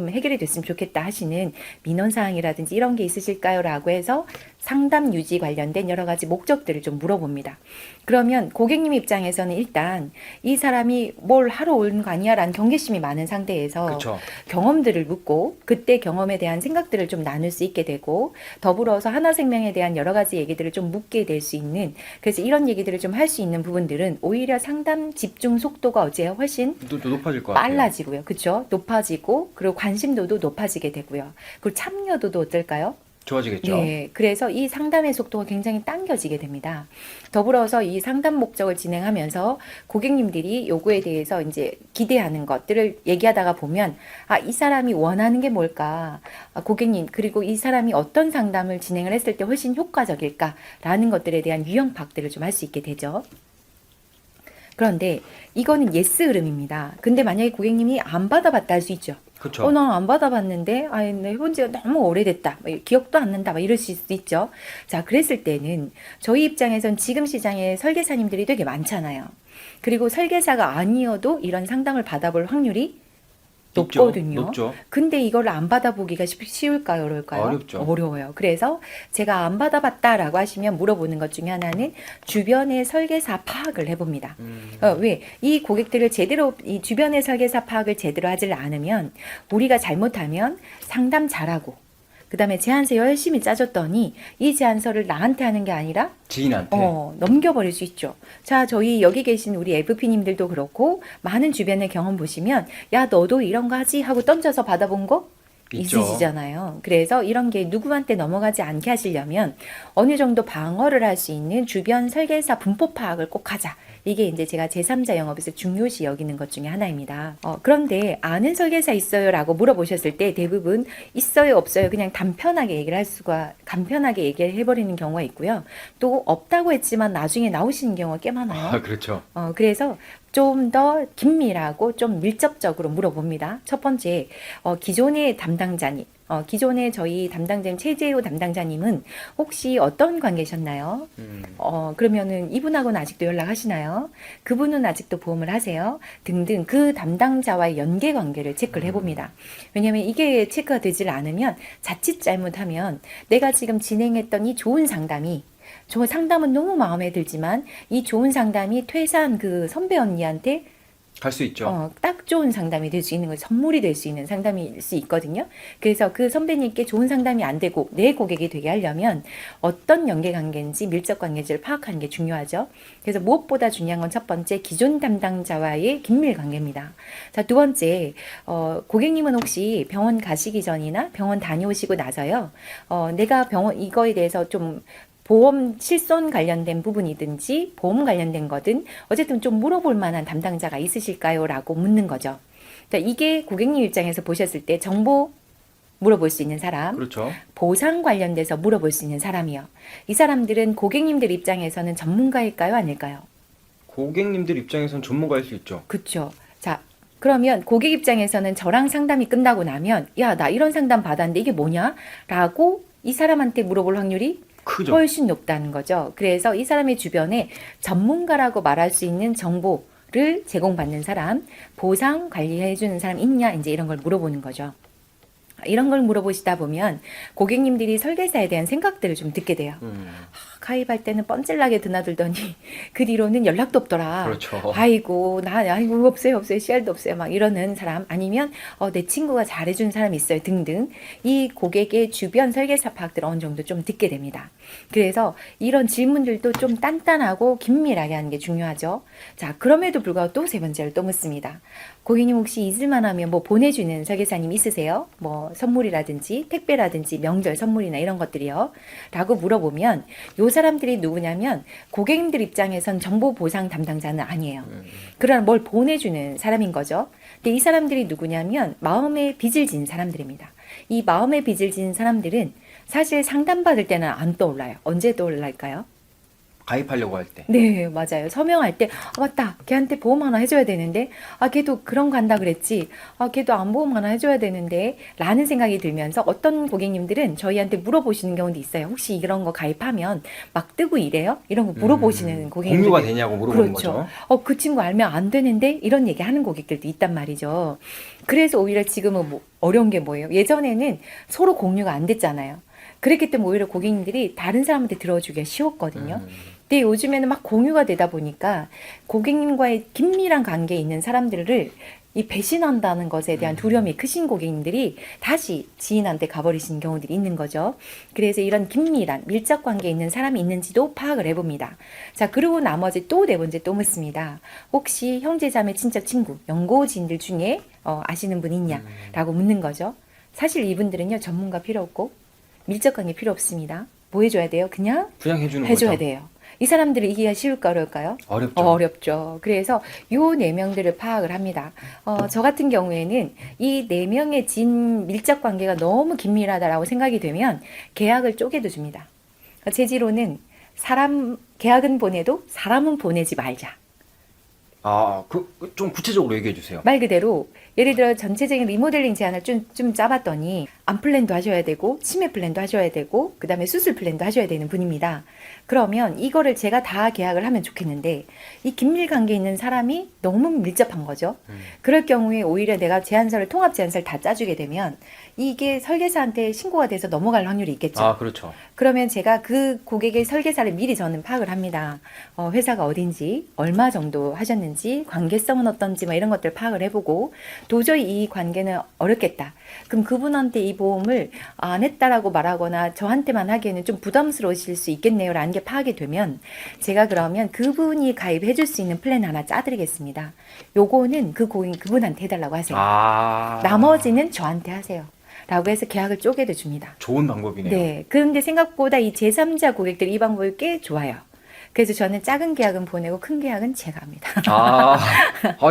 B: 해결이 됐으면 좋겠다 하시는 민원사항이라든지 이런 게 있으실까요? 라고 해서 상담 유지 관련된 여러 가지 목적들을 좀 물어봅니다. 그러면 고객님 입장에서는 일단 이 사람이 뭘 하러 온 거 아니야? 라는 경계심이 많은 상태에서
A: 그렇죠.
B: 경험들을 묻고 그때 경험에 대한 생각들을 좀 나눌 수 있게 되고 더불어서 하나생명에 대한 여러 가지 얘기들을 좀 묻게 될 수 있는, 그래서 이런 얘기들을 좀 할 수 있는 부분들은 오히려 상담 집중 속도가 어제 훨씬
A: 또 높아질 것 같아요.
B: 빨라지고요. 그렇죠? 높아지고 그리고 관심도도 높아지게 되고요. 그리고 참여도도 어떨까요?
A: 좋아지겠죠.
B: 네, 그래서 이 상담의 속도가 굉장히 당겨지게 됩니다. 더불어서 이 상담 목적을 진행하면서 고객님들이 요구에 대해서 이제 기대하는 것들을 얘기하다가 보면 이 사람이 원하는 게 뭘까? 고객님, 그리고 이 사람이 어떤 상담을 진행을 했을 때 훨씬 효과적일까라는 것들에 대한 유형 파악들을 좀 할 수 있게 되죠. 그런데 이거는 예스 흐름입니다. 근데 만약에 고객님이 안 받아봤다 할 수 있죠.
A: 그렇죠.
B: 난 안 받아봤는데, 나 해본 지가 너무 오래됐다. 기억도 안 난다. 이러실 수도 있죠. 자, 그랬을 때는 저희 입장에선 지금 시장에 설계사님들이 되게 많잖아요. 그리고 설계사가 아니어도 이런 상담을 받아볼 확률이 높거든요.
A: 높죠.
B: 근데 이걸 안 받아보기가 쉬울까요? 어려울까요?
A: 어렵죠.
B: 어려워요. 그래서 제가 안 받아봤다라고 하시면 물어보는 것 중에 하나는 주변의 설계사 파악을 해봅니다. 왜? 이 고객들을 제대로, 이 주변의 설계사 파악을 제대로 하질 않으면 우리가 잘못하면 상담 잘하고 그 다음에 제안서 열심히 짜줬더니 이 제안서를 나한테 하는 게 아니라
A: 지인한테.
B: 넘겨버릴 수 있죠. 자, 저희 여기 계신 우리 FP님들도 그렇고 많은 주변의 경험 보시면 야, 너도 이런 거 하지? 하고 던져서 받아본 거
A: 있죠.
B: 있으시잖아요. 그래서 이런 게 누구한테 넘어가지 않게 하시려면 어느 정도 방어를 할 수 있는 주변 설계사 분포 파악을 꼭 하자. 이게 이제 제가 제3자 영업에서 중요시 여기는 것 중에 하나입니다. 그런데 아는 설계사 있어요? 라고 물어보셨을 때 대부분 있어요, 없어요? 그냥 간편하게 얘기를 해버리는 경우가 있고요. 또 없다고 했지만 나중에 나오시는 경우가 꽤 많아요.
A: 그렇죠.
B: 그래서 좀 더 긴밀하고 좀 밀접적으로 물어봅니다. 첫 번째, 기존의 담당자님, 기존의 저희 담당자님, 최재호 담당자님은 혹시 어떤 관계셨나요? 그러면은 이분하고는 아직도 연락하시나요? 그분은 아직도 보험을 하세요? 등등 그 담당자와의 연계 관계를 체크를 해봅니다. 왜냐하면 이게 체크가 되질 않으면 자칫 잘못하면 내가 지금 진행했던 이 좋은 상담이 저 상담은 너무 마음에 들지만 이 좋은 상담이 퇴사한 그 선배 언니한테
A: 갈 수 있죠.
B: 딱 좋은 상담이 될 수 있는 거죠. 선물이 될 수 있는 상담일 수 있거든요. 그래서 그 선배님께 좋은 상담이 안 되고 내 고객이 되게 하려면 어떤 연계관계인지 밀접관계인지를 파악하는 게 중요하죠. 그래서 무엇보다 중요한 건 첫 번째, 기존 담당자와의 긴밀 관계입니다. 자, 두 번째, 고객님은 혹시 병원 가시기 전이나 병원 다녀오시고 나서요, 내가 병원 이거에 대해서 좀 보험 실손 관련된 부분이든지 보험 관련된 거든 어쨌든 좀 물어볼 만한 담당자가 있으실까요? 라고 묻는 거죠. 그러니까 이게 고객님 입장에서 보셨을 때 정보 물어볼 수 있는 사람,
A: 그렇죠.
B: 보상 관련돼서 물어볼 수 있는 사람이요. 이 사람들은 고객님들 입장에서는 전문가일까요? 아닐까요?
A: 고객님들 입장에선 전문가일 수 있죠.
B: 그렇죠. 자, 그러면 고객 입장에서는 저랑 상담이 끝나고 나면 야, 나 이런 상담 받았는데 이게 뭐냐? 라고 이 사람한테 물어볼 확률이
A: 크죠.
B: 훨씬 높다는 거죠. 그래서 이 사람의 주변에 전문가라고 말할 수 있는 정보를 제공받는 사람, 보상 관리해주는 사람 있냐? 이제 이런 걸 물어보는 거죠. 이런 걸 물어보시다 보면 고객님들이 설계사에 대한 생각들을 좀 듣게 돼요. 가입할 때는 뻔질나게 드나들더니 그 뒤로는 연락도 없더라.
A: 그렇죠.
B: 아이고 없어요 씨알도 없어요 막 이러는 사람, 아니면 내 친구가 잘해준 사람이 있어요 등등, 이 고객의 주변 설계사 파악들을 어느 정도 좀 듣게 됩니다. 그래서 이런 질문들도 좀 단단하고 긴밀하게 하는 게 중요하죠. 자, 그럼에도 불구하고 또 세 번째를 또 묻습니다. 고객님 혹시 잊을만 하면 뭐 보내주는 설계사님 있으세요? 뭐 선물이라든지 택배라든지 명절 선물이나 이런 것들이요? 라고 물어보면 요 사람들이 누구냐면 고객님들 입장에선 정보 보상 담당자는 아니에요. 그러나 뭘 보내주는 사람인 거죠. 근데 이 사람들이 누구냐면 마음에 빚을 진 사람들입니다. 이 마음에 빚을 진 사람들은 사실 상담받을 때는 안 떠올라요. 언제 떠올랄까요?
A: 가입하려고 할 때.
B: 네, 맞아요. 서명할 때, 아, 맞다. 걔한테 보험 하나 해줘야 되는데, 아, 걔도 그런 거 한다 그랬지. 아, 걔도 안보험 하나 해줘야 되는데, 라는 생각이 들면서 어떤 고객님들은 저희한테 물어보시는 경우도 있어요. 혹시 이런 거 가입하면 막 뜨고 이래요? 이런 거 물어보시는 고객님들.
A: 공유가 되냐고 물어보는
B: 그렇죠.
A: 거죠.
B: 그 친구 알면 안 되는데? 이런 얘기 하는 고객들도 있단 말이죠. 그래서 오히려 지금은 뭐 어려운 게 뭐예요? 예전에는 서로 공유가 안 됐잖아요. 그랬기 때문에 오히려 고객님들이 다른 사람한테 들어주기가 쉬웠거든요. 근데 요즘에는 막 공유가 되다 보니까 고객님과의 긴밀한 관계에 있는 사람들을 이 배신한다는 것에 대한 두려움이 크신 고객님들이 다시 지인한테 가버리시는 경우들이 있는 거죠. 그래서 이런 긴밀한 밀접 관계에 있는 사람이 있는지도 파악을 해봅니다. 자, 그리고 나머지 또 네 번째 또 묻습니다. 혹시 형제, 자매, 친척, 친구, 연고 지인들 중에 아시는 분 있냐라고 묻는 거죠. 사실 이분들은요, 전문가 필요 없고 밀접 관계 필요 없습니다. 뭐 해줘야 돼요? 그냥
A: 해주는
B: 해줘야
A: 거죠.
B: 돼요. 이 사람들을 이기가 쉬울까 어려울까요?
A: 어렵죠.
B: 어렵죠. 그래서 요 네 명들을 파악을 합니다. 저 같은 경우에는 이 네 명의 진 밀접 관계가 너무 긴밀하다라고 생각이 되면 계약을 쪼개도 줍니다. 그러니까 제 지로는 계약은 보내도 사람은 보내지 말자.
A: 좀 구체적으로 얘기해 주세요.
B: 말 그대로 예를 들어 전체적인 리모델링 제안을 좀 짜봤더니 암 플랜도 하셔야 되고 치매 플랜도 하셔야 되고 그 다음에 수술 플랜도 하셔야 되는 분입니다. 그러면 이거를 제가 다 계약을 하면 좋겠는데 이 긴밀 관계에 있는 사람이 너무 밀접한 거죠. 그럴 경우에 오히려 내가 통합 제안서를 다 짜주게 되면 이게 설계사한테 신고가 돼서 넘어갈 확률이 있겠죠.
A: 그렇죠.
B: 그러면 제가 그 고객의 설계사를 미리 저는 파악을 합니다. 회사가 어딘지, 얼마 정도 하셨는지, 관계성은 어떤지 뭐 이런 것들 파악을 해보고 도저히 이 관계는 어렵겠다. 그럼 그분한테 이 보험을 안 했다라고 말하거나 저한테만 하기에는 좀 부담스러우실 수 있겠네요라는 게 파악이 되면 제가 그러면 그분이 가입해 줄 수 있는 플랜 하나 짜드리겠습니다. 요거는 그분한테 해달라고 하세요. 나머지는 저한테 하세요. 라고 해서 계약을 쪼개도 줍니다.
A: 좋은 방법이네요.
B: 네. 그런데 생각보다 이 제3자 고객들 이 방법이 꽤 좋아요. 그래서 저는 작은 계약은 보내고 큰 계약은 제가 합니다.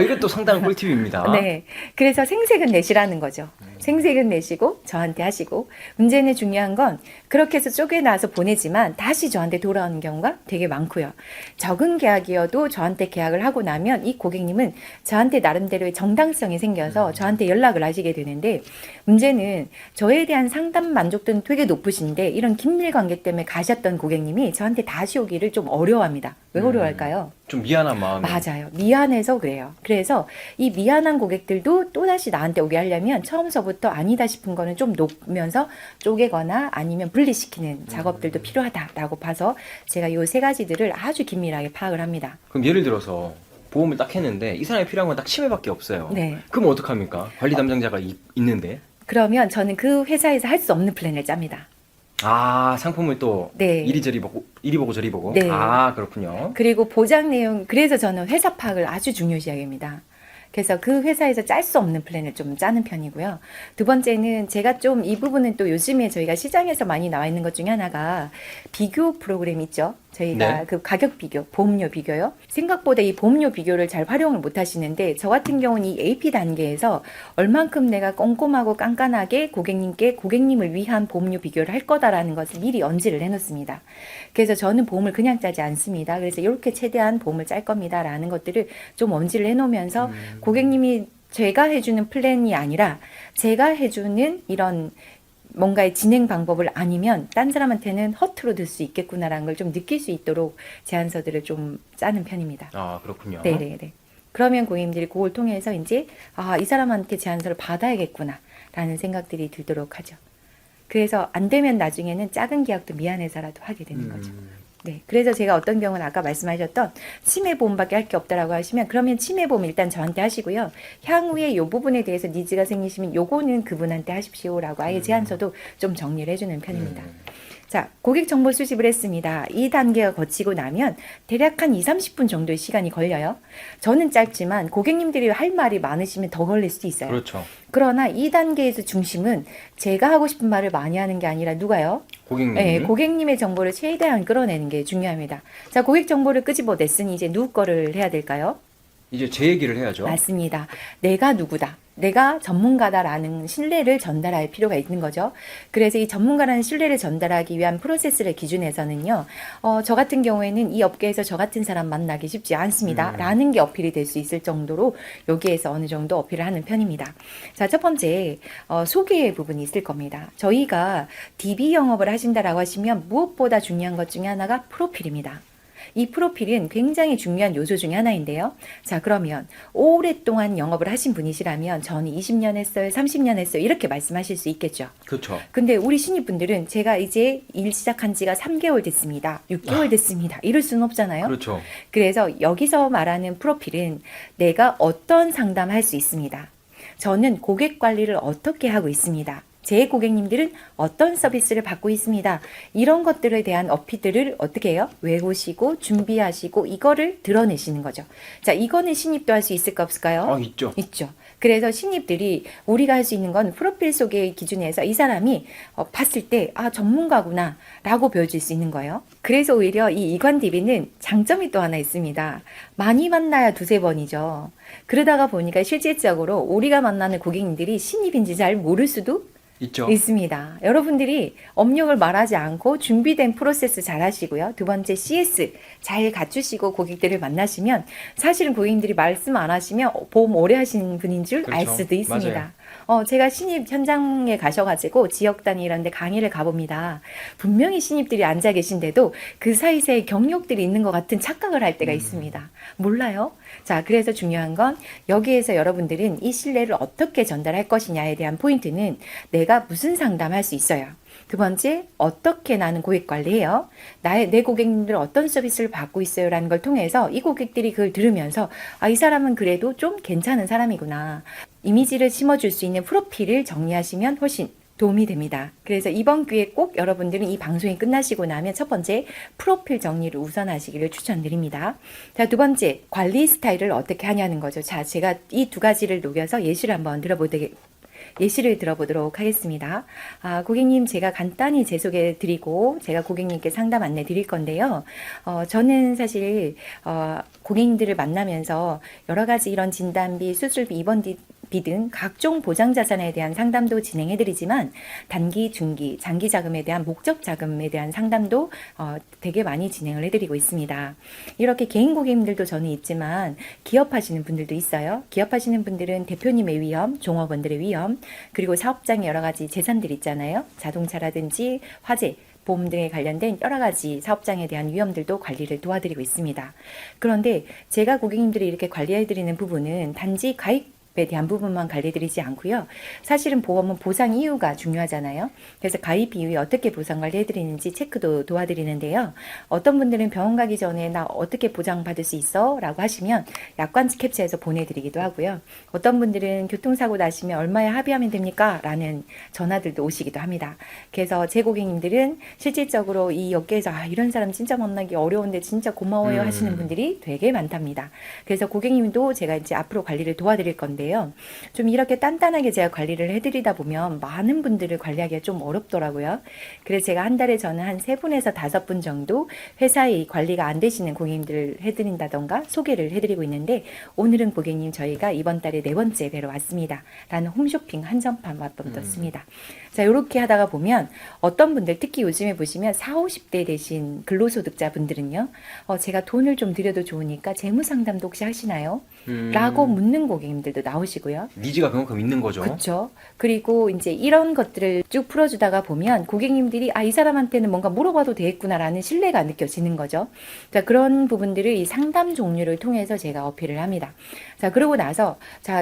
A: 이것도 상당한 꿀팁입니다.
B: 네. 그래서 생색은 내시라는 거죠. 생색은 내시고 저한테 하시고 문제는 중요한 건 그렇게 해서 쪼개놔서 보내지만 다시 저한테 돌아오는 경우가 되게 많고요. 적은 계약이어도 저한테 계약을 하고 나면 이 고객님은 저한테 나름대로의 정당성이 생겨서 저한테 연락을 하시게 되는데 문제는 저에 대한 상담 만족도는 되게 높으신데 이런 긴밀 관계 때문에 가셨던 고객님이 저한테 다시 오기를 좀 어려워합니다. 왜 어려워할까요?
A: 좀 미안한 마음이.
B: 맞아요. 미안해서 그래요. 그래서 이 미안한 고객들도 또다시 나한테 오게 하려면 처음서부터 아니다 싶은 거는 좀 놓으면서 쪼개거나 아니면 분리시키는 작업들도 필요하다라고 봐서 제가 요 세 가지들을 아주 긴밀하게 파악을 합니다.
A: 그럼 예를 들어서 보험을 딱 했는데 이 사람이 필요한 건 딱 치매밖에 없어요.
B: 네.
A: 그럼 어떡합니까? 관리 담당자가 있는데.
B: 그러면 저는 그 회사에서 할 수 없는 플랜을 짭니다.
A: 상품을 또
B: 네.
A: 이리 보고 저리 보고.
B: 네.
A: 그렇군요.
B: 그리고 보장 내용, 그래서 저는 회사 파악을 아주 중요시 여깁니다. 그래서 그 회사에서 짤 수 없는 플랜을 좀 짜는 편이고요. 두 번째는 제가 좀 이 부분은 또 요즘에 저희가 시장에서 많이 나와 있는 것 중에 하나가 비교 프로그램 있죠. 저희가
A: 네.
B: 그 가격 비교, 보험료 비교요. 생각보다 이 보험료 비교를 잘 활용을 못 하시는데 저 같은 경우는 이 AP 단계에서 얼만큼 내가 꼼꼼하고 깐깐하게 고객님을 위한 보험료 비교를 할 거다라는 것을 미리 언지를 해놓습니다. 그래서 저는 보험을 그냥 짜지 않습니다. 그래서 이렇게 최대한 보험을 짤 겁니다라는 것들을 좀 언지를 해놓으면서 고객님이 제가 해주는 플랜이 아니라 제가 해주는 이런 뭔가의 진행 방법을 아니면 딴 사람한테는 허투루 들 수 있겠구나라는 걸 좀 느낄 수 있도록 제안서들을 좀 짜는 편입니다.
A: 그렇군요.
B: 네네네. 그러면 고객님들이 그걸 통해서 이제 이 사람한테 제안서를 받아야겠구나라는 생각들이 들도록 하죠. 그래서 안 되면 나중에는 작은 계약도 미안해서라도 하게 되는 거죠. 네. 그래서 제가 어떤 경우는 아까 말씀하셨던 치매보험밖에 할 게 없다라고 하시면 그러면 치매보험 일단 저한테 하시고요. 향후에 이 부분에 대해서 니즈가 생기시면 요거는 그분한테 하십시오라고 아예 제안서도 좀 정리를 해주는 편입니다. 자, 고객 정보 수집을 했습니다. 이 단계가 거치고 나면 대략 한 20-30분 정도의 시간이 걸려요. 저는 짧지만 고객님들이 할 말이 많으시면 더 걸릴 수도 있어요.
A: 그렇죠.
B: 그러나 이 단계에서 중심은 제가 하고 싶은 말을 많이 하는 게 아니라 누가요?
A: 고객님.
B: 네, 고객님의 정보를 최대한 끌어내는 게 중요합니다. 자, 고객 정보를 끄집어냈으니 이제 누구 거를 해야 될까요?
A: 이제 제 얘기를 해야죠.
B: 맞습니다. 내가 누구다. 내가 전문가다라는 신뢰를 전달할 필요가 있는 거죠. 그래서 이 전문가라는 신뢰를 전달하기 위한 프로세스를 기준해서는요, 저 같은 경우에는 이 업계에서 저 같은 사람 만나기 쉽지 않습니다. 라는 게 어필이 될 수 있을 정도로 여기에서 어느 정도 어필을 하는 편입니다. 자, 첫 번째, 소개 부분이 있을 겁니다. 저희가 DB 영업을 하신다라고 하시면 무엇보다 중요한 것 중에 하나가 프로필입니다. 이 프로필은 굉장히 중요한 요소 중에 하나인데요. 자, 그러면 오랫동안 영업을 하신 분이시라면 저는 20년 했어요, 30년 했어요 이렇게 말씀하실 수 있겠죠.
A: 그렇죠.
B: 근데 우리 신입분들은 제가 이제 일 시작한 지가 3개월 됐습니다, 6개월 됐습니다 이럴 수는 없잖아요.
A: 그렇죠.
B: 그래서 여기서 말하는 프로필은 내가 어떤 상담할 수 있습니다. 저는 고객 관리를 어떻게 하고 있습니다. 제 고객님들은 어떤 서비스를 받고 있습니다. 이런 것들에 대한 어필들을 어떻게 해요? 외우시고 준비하시고 이거를 드러내시는 거죠. 자, 이거는 신입도 할 수 있을까 없을까요?
A: 있죠.
B: 있죠. 그래서 신입들이 우리가 할 수 있는 건 프로필 속의 기준에서 이 사람이 봤을 때 전문가구나 라고 보여줄 수 있는 거예요. 그래서 오히려 이 이관 DB는 장점이 또 하나 있습니다. 많이 만나야 두세 번이죠. 그러다가 보니까 실질적으로 우리가 만나는 고객님들이 신입인지 잘 모를 수도
A: 있죠.
B: 있습니다. 여러분들이 업력을 말하지 않고 준비된 프로세스 잘 하시고요. 두 번째 CS 잘 갖추시고 고객들을 만나시면 사실은 고객님들이 말씀 안 하시면 보험 오래 하시는 분인 줄 알
A: 그렇죠.
B: 수도 있습니다.
A: 맞아요.
B: 제가 신입 현장에 가셔가지고 지역 단위 이런 데 강의를 가봅니다. 분명히 신입들이 앉아 계신데도 그 사이사이 경력들이 있는 것 같은 착각을 할 때가 있습니다. 몰라요? 자, 그래서 중요한 건 여기에서 여러분들은 이 신뢰를 어떻게 전달할 것이냐에 대한 포인트는 내가 무슨 상담할 수 있어요. 두 번째, 어떻게 나는 고객 관리해요? 내 고객님들 어떤 서비스를 받고 있어요? 라는 걸 통해서 이 고객들이 그걸 들으면서 이 사람은 그래도 좀 괜찮은 사람이구나. 이미지를 심어줄 수 있는 프로필을 정리하시면 훨씬 도움이 됩니다. 그래서 이번 기회에 꼭 여러분들은 이 방송이 끝나시고 나면 첫 번째 프로필 정리를 우선 하시기를 추천드립니다. 자, 두 번째, 관리 스타일을 어떻게 하냐는 거죠. 자, 제가 이 두 가지를 녹여서 예시를 들어보도록 하겠습니다. 고객님, 제가 간단히 제 소개 드리고 제가 고객님께 상담 안내 드릴 건데요. 저는 사실 고객님들을 만나면서 여러 가지 이런 진단비, 수술비, 입원비 등 각종 보장 자산에 대한 상담도 진행해 드리지만 단기, 중기, 장기 자금에 대한 목적 자금에 대한 상담도 되게 많이 진행을 해 드리고 있습니다. 이렇게 개인 고객님들도 저는 있지만 기업하시는 분들도 있어요. 기업하시는 분들은 대표님의 위험, 종업원들의 위험, 그리고 사업장에 여러 가지 재산들 있잖아요. 자동차라든지 화재, 보험 등에 관련된 여러 가지 사업장에 대한 위험들도 관리를 도와드리고 있습니다. 그런데 제가 고객님들이 이렇게 관리해드리는 부분은 단지 가입 에 대한 부분만 관리드리지 않고요. 사실은 보험은 보상 이유가 중요하잖아요. 그래서 가입 이후에 어떻게 보상 관리해드리는지 체크도 도와드리는데요. 어떤 분들은 병원 가기 전에 나 어떻게 보장받을 수 있어? 라고 하시면 약관지 캡처해서 보내드리기도 하고요. 어떤 분들은 교통사고 나시면 얼마에 합의하면 됩니까? 라는 전화들도 오시기도 합니다. 그래서 제 고객님들은 실질적으로 이 업계에서 이런 사람 진짜 만나기 어려운데 진짜 고마워요 하시는 분들이 되게 많답니다. 그래서 고객님도 제가 이제 앞으로 관리를 도와드릴 건데요. 좀 이렇게 단단하게 제가 관리를 해드리다 보면 많은 분들을 관리하기가 좀 어렵더라고요. 그래서 제가 한 달에 저는 한 3분에서 5분 정도 회사의 관리가 안 되시는 고객님들을 해드린다던가 소개를 해드리고 있는데 오늘은 고객님 저희가 이번 달에 4번째 뵈러 왔습니다. 라는 홈쇼핑 한정판 맛법 떴습니다. 자, 이렇게 하다가 보면 어떤 분들 특히 요즘에 보시면 40, 50대 되신 근로소득자 분들은요. 제가 돈을 좀 드려도 좋으니까 재무상담도 혹시 하시나요? 라고 묻는 고객님들도 나오시고요.
A: 니즈가 그만큼 있는 거죠.
B: 그렇죠. 그리고 이제 이런 것들을 쭉 풀어주다가 보면 고객님들이 이 사람한테는 뭔가 물어봐도 되겠구나라는 신뢰가 느껴지는 거죠. 자, 그런 부분들을 이 상담 종류를 통해서 제가 어필을 합니다. 자, 그러고 나서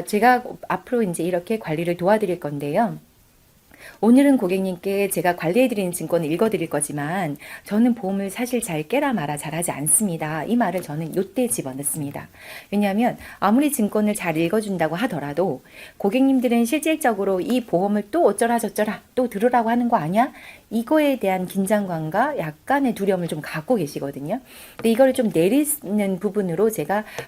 B: 제가 앞으로 이제 이렇게 관리를 도와드릴 건데요. 오늘은 고객님께 제가 관리해드리는 증권을 읽어드릴 거지만 저는 보험을 사실 잘 깨라 마라 잘하지 않습니다. 이 말을 저는 요때 집어넣습니다. 왜냐하면 아무리 증권을 잘 읽어준다고 하더라도 고객님들은 실질적으로 이 보험을 또 어쩌라 저쩌라 또 들으라고 하는 거 아니야? 이거에 대한 긴장감과 약간의 두려움을 좀 갖고 계시거든요. 근데 이거를 좀 내리는 부분으로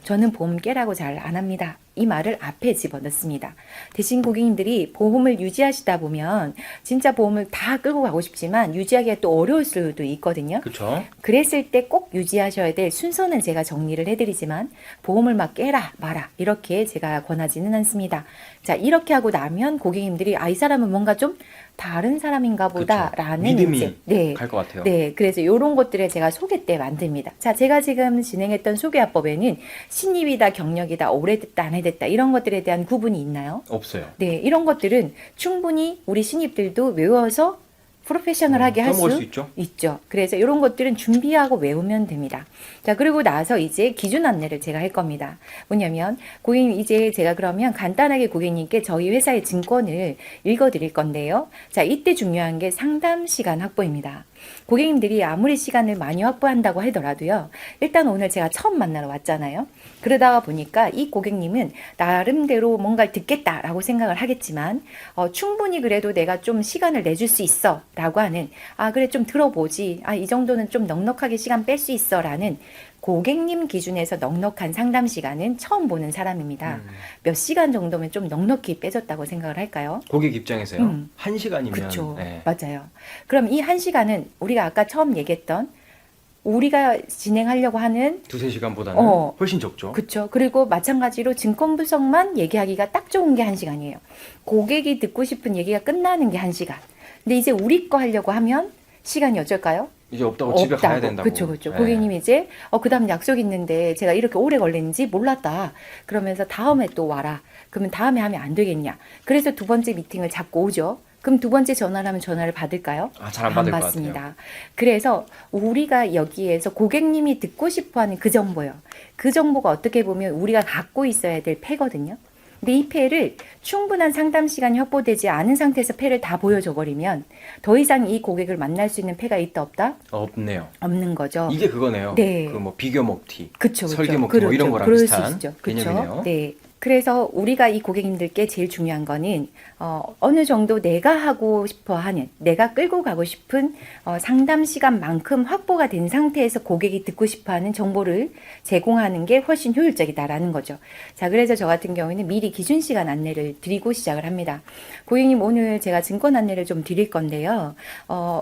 B: 저는 보험 깨라고 잘 안 합니다. 이 말을 앞에 집어넣습니다. 대신 고객님들이 보험을 유지하시다 보면 진짜 보험을 다 끌고 가고 싶지만 유지하기가 또 어려울 수도 있거든요.
A: 그렇죠.
B: 그랬을 때 꼭 유지하셔야 될 순서는 제가 정리를 해드리지만 보험을 막 깨라 마라 이렇게 제가 권하지는 않습니다. 자, 이렇게 하고 나면 고객님들이 이 사람은 뭔가 좀 다른 사람인가 보다라는
A: 믿음이
B: 네.
A: 갈 것 같아요.
B: 네, 그래서 이런 것들을 제가 소개 때 만듭니다. 자, 제가 지금 진행했던 소개화법에는 신입이다, 경력이다, 오래됐다, 안 해됐다 이런 것들에 대한 구분이 있나요?
A: 없어요.
B: 네, 이런 것들은 충분히 우리 신입들도 외워서 프로페셔널하게 할
A: 써먹을
B: 수
A: 수 있죠.
B: 있죠. 그래서 이런 것들은 준비하고 외우면 됩니다. 자, 그리고 나서 이제 기준 안내를 제가 할 겁니다. 뭐냐면 고객님 이제 제가 그러면 간단하게 고객님께 저희 회사의 증권을 읽어드릴 건데요. 자, 이때 중요한 게 상담 시간 확보입니다. 고객님들이 아무리 시간을 많이 확보한다고 하더라도요. 일단 오늘 제가 처음 만나러 왔잖아요. 그러다 보니까 이 고객님은 나름대로 뭔가를 듣겠다라고 생각을 하겠지만 충분히 그래도 내가 좀 시간을 내줄 수 있어 라고 하는 그래 좀 들어보지 이 정도는 좀 넉넉하게 시간 뺄 수 있어 라는 고객님 기준에서 넉넉한 상담 시간은 처음 보는 사람입니다. 몇 시간 정도면 좀 넉넉히 빼줬다고 생각을 할까요?
A: 고객 입장에서요. 1시간이면
B: 그렇죠.
A: 네.
B: 맞아요. 그럼 이 1시간은 우리가 아까 처음 얘기했던 우리가 진행하려고 하는
A: 2-3시간보다는 훨씬 적죠.
B: 그렇죠. 그리고 마찬가지로 증권 분석만 얘기하기가 딱 좋은 게 1시간이에요. 고객이 듣고 싶은 얘기가 끝나는 게 1시간. 근데 이제 우리 거 하려고 하면 시간이 어쩔까요?
A: 이제 없다고 집에 가야 된다고.
B: 그렇죠, 그렇죠.
A: 네.
B: 고객님이 이제 그다음 약속 있는데 제가 이렇게 오래 걸리는지 몰랐다. 그러면서 다음에 또 와라. 그러면 다음에 하면 안 되겠냐. 그래서 두 번째 미팅을 잡고 오죠. 그럼 두 번째 전화를 하면 전화를 받을까요?
A: 잘 안 받을 것
B: 받습니다.
A: 같아요.
B: 그래서 우리가 여기에서 고객님이 듣고 싶어하는 그 정보요. 그 정보가 어떻게 보면 우리가 갖고 있어야 될 패거든요. 근데 이 패를 충분한 상담 시간이 확보되지 않은 상태에서 패를 다 보여줘 버리면 더 이상 이 고객을 만날 수 있는 패가 있다 없다?
A: 없네요.
B: 없는 거죠.
A: 이게 그거네요.
B: 네.
A: 그 뭐 비교 먹튀,
B: 그쵸,
A: 설계
B: 그쵸.
A: 먹튀 뭐 이런 거랑
B: 그럴
A: 비슷한
B: 수 있죠. 그쵸?
A: 개념이네요.
B: 네. 그래서 우리가 이 고객님들께 제일 중요한 거는 어느 정도 내가 하고 싶어 하는, 내가 끌고 가고 싶은 상담 시간만큼 확보가 된 상태에서 고객이 듣고 싶어 하는 정보를 제공하는 게 훨씬 효율적이다라는 거죠. 자, 그래서 저 같은 경우에는 미리 기준 시간 안내를 드리고 시작을 합니다. 고객님, 오늘 제가 증권 안내를 좀 드릴 건데요.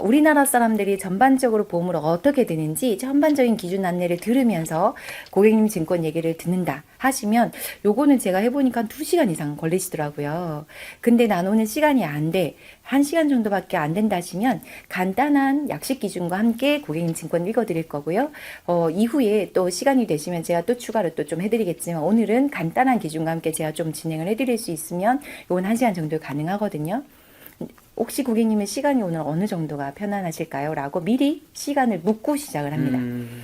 B: 우리나라 사람들이 전반적으로 보험을 어떻게 드는지 전반적인 기준 안내를 들으면서 고객님 증권 얘기를 듣는다 하시면 요거는 제가 해보니까 2시간 이상 걸리시더라고요. 근데 난 오늘 시간이 안 돼. 1시간 정도밖에 안 된다 하시면 간단한 약식 기준과 함께 고객님 증권 읽어드릴 거고요. 이후에 또 시간이 되시면 제가 또 추가로 또 좀 해드리겠지만 오늘은 간단한 기준과 함께 제가 좀 진행을 해드릴 수 있으면 요건 1시간 정도 가능하거든요. 혹시 고객님의 시간이 오늘 어느 정도가 편안하실까요? 라고 미리 시간을 묻고 시작을 합니다.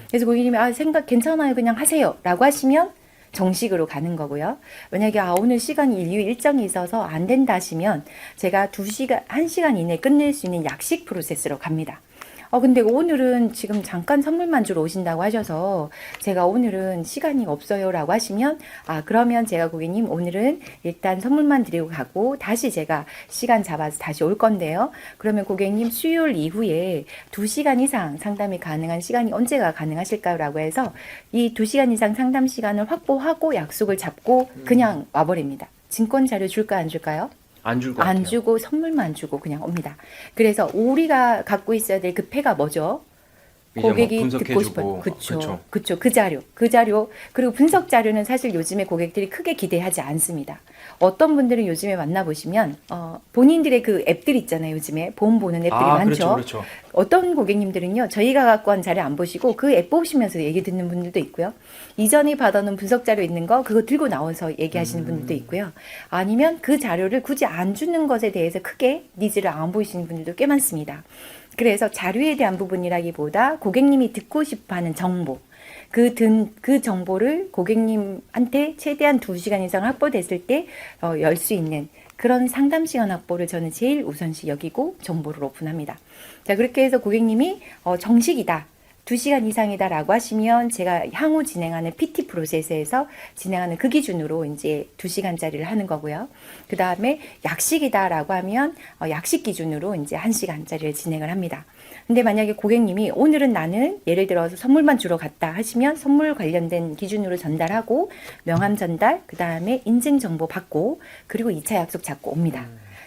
B: 그래서 고객님이 생각 괜찮아요. 그냥 하세요. 라고 하시면 정식으로 가는 거고요. 만약에 오늘 시간이 일정이 있어서 안 된다 하시면 제가 1시간 이내에 끝낼 수 있는 약식 프로세스로 갑니다. 근데 오늘은 지금 잠깐 선물만 주러 오신다고 하셔서 제가 오늘은 시간이 없어요 라고 하시면 그러면 제가 고객님 오늘은 일단 선물만 드리고 가고 다시 제가 시간 잡아서 다시 올 건데요. 그러면 고객님 수요일 이후에 2시간 이상 상담이 가능한 시간이 언제가 가능하실까요? 라고 해서 이 2시간 이상 상담 시간을 확보하고 약속을 잡고 그냥 와버립니다. 증권 자료 줄까 안 줄까요?
A: 안 줄 것 같아요.
B: 안 주고 선물만 주고 그냥 옵니다. 그래서 우리가 갖고 있어야 될 그 패가 뭐죠? 고객이 듣고 싶은 그쵸. 그 자료 그리고 분석 자료는 사실 요즘에 고객들이 크게 기대하지 않습니다. 어떤 분들은 요즘에 만나보시면 본인들의 그 앱들 있잖아요. 요즘에 보험 보는 앱들이 많죠.
A: 그렇죠.
B: 어떤 고객님들은요, 저희가 갖고 온 자료 안 보시고 그 앱 보시면서 얘기 듣는 분들도 있고요. 이전에 받아놓은 분석 자료 있는 거 그거 들고 나와서 얘기하시는 분들도 있고요. 아니면 그 자료를 굳이 안 주는 것에 대해서 크게 니즈를 안 보이시는 분들도 꽤 많습니다. 그래서 자료에 대한 부분이라기보다 고객님이 듣고 싶어하는 정보, 그 정보를 고객님한테 최대한 2시간 이상 확보됐을 때 열 수 있는 그런 상담 시간 확보를 저는 제일 우선시 여기고 정보를 오픈합니다. 자, 그렇게 해서 고객님이 정식이다. 2시간 이상이다라고 하시면 제가 향후 진행하는 PT 프로세스에서 진행하는 그 기준으로 이제 2시간짜리를 하는 거고요. 그 다음에 약식이다라고 하면 약식 기준으로 이제 1시간짜리를 진행을 합니다. 근데 만약에 고객님이 오늘은 나는 예를 들어서 선물만 주러 갔다 하시면 선물 관련된 기준으로 전달하고 명함 전달, 그 다음에 인증 정보 받고 그리고 2차 약속 잡고 옵니다.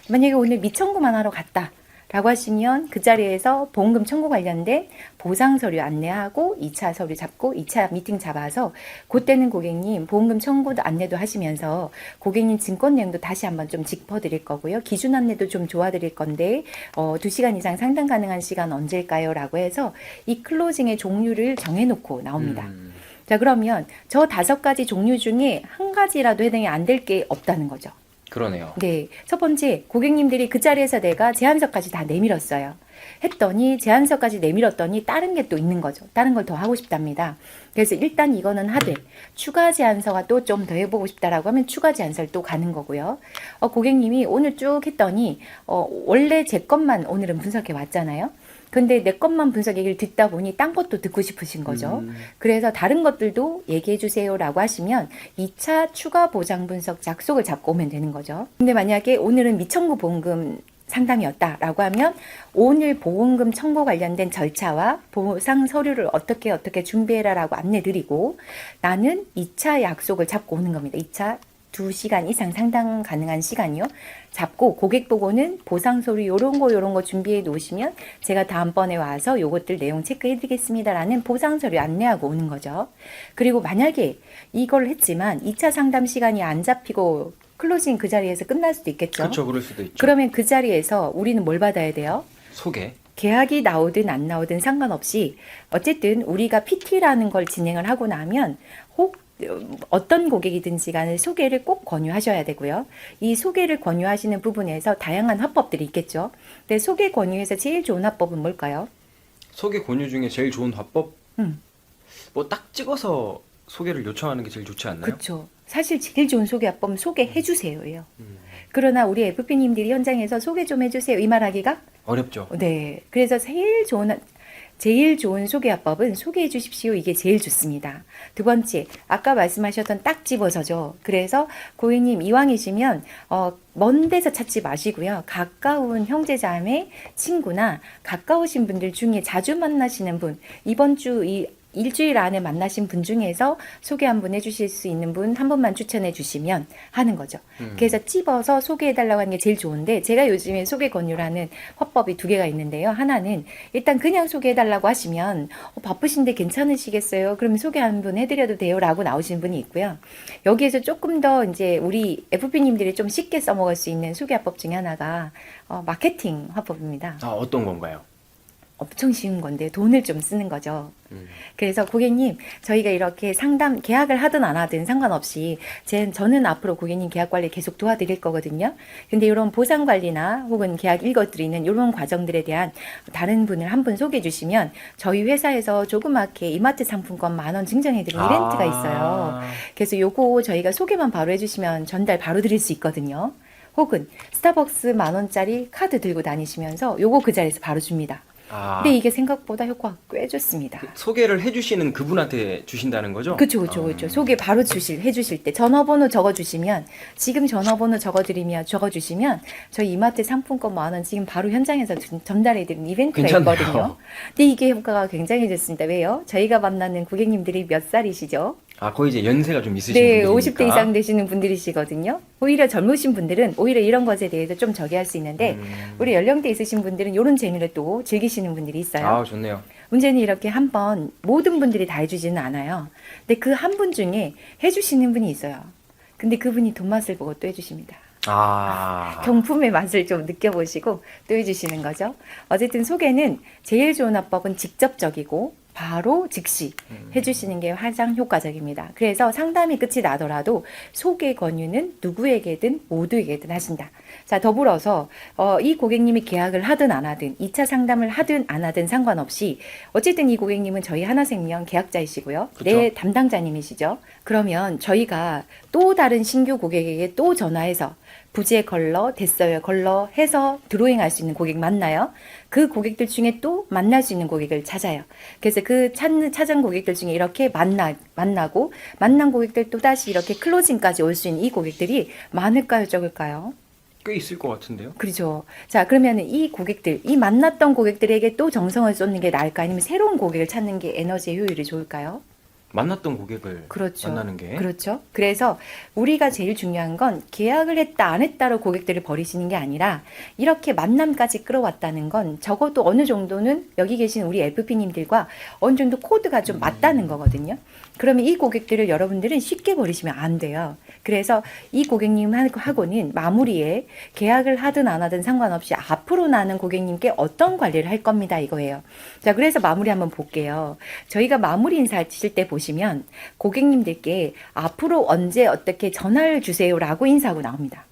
B: 만약에 오늘 미청구만 하러 갔다 라고 하시면 그 자리에서 보험금 청구 관련된 보상 서류 안내하고 2차 서류 잡고 2차 미팅 잡아서 그때는 고객님 보험금 청구도 안내도 하시면서 고객님 증권 내용도 다시 한번 좀 짚어드릴 거고요. 기준 안내도 좀 도와드릴 건데 2시간 이상 상담 가능한 시간 언제일까요? 라고 해서 이 클로징의 종류를 정해놓고 나옵니다. 자, 그러면 저 5가지 종류 중에 한 가지라도 해당이 안 될 게 없다는 거죠.
A: 그러네요.
B: 네. 첫 번째, 고객님들이 그 자리에서 내가 제안서까지 다 내밀었어요. 했더니 제안서까지 내밀었더니 다른 게 또 있는 거죠. 다른 걸 더 하고 싶답니다. 그래서 일단 이거는 하되 추가 제안서가 또 좀 더 해보고 싶다라고 하면 추가 제안서를 또 가는 거고요. 고객님이 오늘 쭉 했더니 원래 제 것만 오늘은 분석해 왔잖아요. 근데 내 것만 분석 얘기를 듣다 보니 딴 것도 듣고 싶으신 거죠. 그래서 다른 것들도 얘기해 주세요라고 하시면 2차 추가 보장 분석 약속을 잡고 오면 되는 거죠. 근데 만약에 오늘은 미청구 보험금 상담이었다라고 하면 오늘 보험금 청구 관련된 절차와 보상 서류를 어떻게 준비해라라고 안내드리고 나는 2차 약속을 잡고 오는 겁니다. 2차 2시간 이상 상담 가능한 시간이요. 잡고 고객 보고는 보상 서류 요런 거 준비해 놓으시면 제가 다음번에 와서 요것들 내용 체크해 드리겠습니다라는 보상 서류 안내하고 오는 거죠. 그리고 만약에 이걸 했지만 2차 상담 시간이 안 잡히고 클로징 그 자리에서 끝날 수도 있겠죠.
A: 그렇죠. 그럴 수도 있죠.
B: 그러면 그 자리에서 우리는 뭘 받아야 돼요?
A: 소개.
B: 계약이 나오든 안 나오든 상관없이 어쨌든 우리가 PT라는 걸 진행을 하고 나면 혹 어떤 고객이든지 간에 소개를 꼭 권유하셔야 되고요. 이 소개를 권유하시는 부분에서 다양한 화법들이 있겠죠. 근데 소개 권유에서 제일 좋은 화법은 뭘까요?
A: 소개 권유 중에 제일 좋은 화법? 뭐 딱 찍어서 소개를 요청하는 게 제일 좋지 않나요?
B: 그렇죠. 사실 제일 좋은 소개 화법은 소개해 주세요예요. 그러나 우리 FP님들이 현장에서 소개 좀 해주세요 이 말하기가
A: 어렵죠.
B: 네. 그래서 제일 좋은 소개 화법은 소개해 주십시오. 이게 제일 좋습니다. 두 번째, 아까 말씀하셨던 딱 집어서죠. 그래서 고객님 이왕이시면 먼 데서 찾지 마시고요. 가까운 형제자매, 친구나 가까우신 분들 중에 자주 만나시는 분, 이번 주 일주일 안에 만나신 분 중에서 소개 한번 해주실 수 있는 분 한 분만 추천해 주시면 하는 거죠. 그래서 찝어서 소개해달라고 하는 게 제일 좋은데 제가 요즘에 소개 권유라는 화법이 2개가 있는데요. 하나는 일단 그냥 소개해달라고 하시면 바쁘신데 괜찮으시겠어요? 그러면 소개 한 분 해드려도 돼요? 라고 나오시는 분이 있고요. 여기에서 조금 더 이제 우리 FP님들이 좀 쉽게 써먹을 수 있는 소개 화법 중에 하나가 마케팅 화법입니다.
A: 아, 어떤 건가요?
B: 엄청 쉬운 건데 돈을 좀 쓰는 거죠. 그래서 고객님 저희가 이렇게 상담 계약을 하든 안 하든 상관없이 저는 앞으로 고객님 계약 관리 계속 도와드릴 거거든요. 근데 이런 보상 관리나 혹은 계약 읽어드리는 이런 과정들에 대한 다른 분을 한 분 소개해 주시면 저희 회사에서 조그맣게 이마트 상품권 10,000원 증정해드리는 이벤트가 있어요. 그래서 요거 저희가 소개만 바로 해주시면 전달 바로 드릴 수 있거든요. 혹은 스타벅스 10,000원짜리 카드 들고 다니시면서 요거 그 자리에서 바로 줍니다. 근데 이게 생각보다 효과가 꽤 좋습니다.
A: 소개를 해주시는 그분한테 주신다는 거죠?
B: 그렇죠. 소개 바로 해주실 때 전화번호 적어주시면 지금 전화번호 적어주시면 저희 이마트 상품권 10,000원 지금 바로 현장에서 전달해드리는 이벤트가
A: 괜찮네요.
B: 있거든요. 근데 이게 효과가 굉장히 좋습니다. 왜요? 저희가 만나는 고객님들이 몇 살이시죠?
A: 거의 이제 연세가 좀 있으신
B: 네,
A: 분들이니까.
B: 50대 이상 되시는 분들이시거든요. 오히려 젊으신 분들은 오히려 이런 것에 대해서 좀 저기할 수 있는데 우리 연령대 있으신 분들은 이런 재미를 또 즐기시는 분들이 있어요.
A: 좋네요.
B: 문제는 이렇게 한번 모든 분들이 다 해주지는 않아요. 근데 그 한 분 중에 해주시는 분이 있어요. 근데 그분이 돈 맛을 보고 또 해주십니다. 경품의 맛을 좀 느껴보시고 또 해주시는 거죠. 어쨌든 소개는 제일 좋은 화법은 직접적이고 바로 즉시 해주시는 게 가장 효과적입니다. 그래서 상담이 끝이 나더라도 소개 권유는 누구에게든 모두에게든 하신다. 자, 더불어서 이 고객님이 계약을 하든 안 하든 2차 상담을 하든 안 하든 상관없이 어쨌든 이 고객님은 저희 하나생명 계약자이시고요.
A: 그쵸?
B: 내 담당자님이시죠. 그러면 저희가 또 다른 신규 고객에게 또 전화해서 부재 걸러, 됐어요 걸러 해서 드로잉 할 수 있는 고객 맞나요? 그 고객들 중에 또 만날 수 있는 고객을 찾아요. 그래서 그 찾은 고객들 중에 이렇게 만나고 만난 고객들 또 다시 이렇게 클로징까지 올 수 있는 이 고객들이 많을까요, 적을까요?
A: 꽤 있을 것 같은데요.
B: 그렇죠. 자, 그러면 이 고객들, 이 만났던 고객들에게 또 정성을 쏟는 게 나을까? 아니면 새로운 고객을 찾는 게 에너지의 효율이 좋을까요?
A: 만났던 고객을
B: 그렇죠.
A: 만나는 게.
B: 그렇죠. 그래서 우리가 제일 중요한 건 계약을 했다 안 했다로 고객들을 버리시는 게 아니라 이렇게 만남까지 끌어왔다는 건 적어도 어느 정도는 여기 계신 우리 FP님들과 어느 정도 코드가 좀 맞다는 거거든요. 그러면 이 고객들을 여러분들은 쉽게 버리시면 안 돼요. 그래서 이 고객님하고는 마무리에 계약을 하든 안 하든 상관없이 앞으로 나는 고객님께 어떤 관리를 할 겁니다 이거예요. 자, 그래서 마무리 한번 볼게요. 저희가 마무리 인사하실 때 보시면 고객님들께 앞으로 언제 어떻게 전화를 주세요라고 인사하고 나옵니다.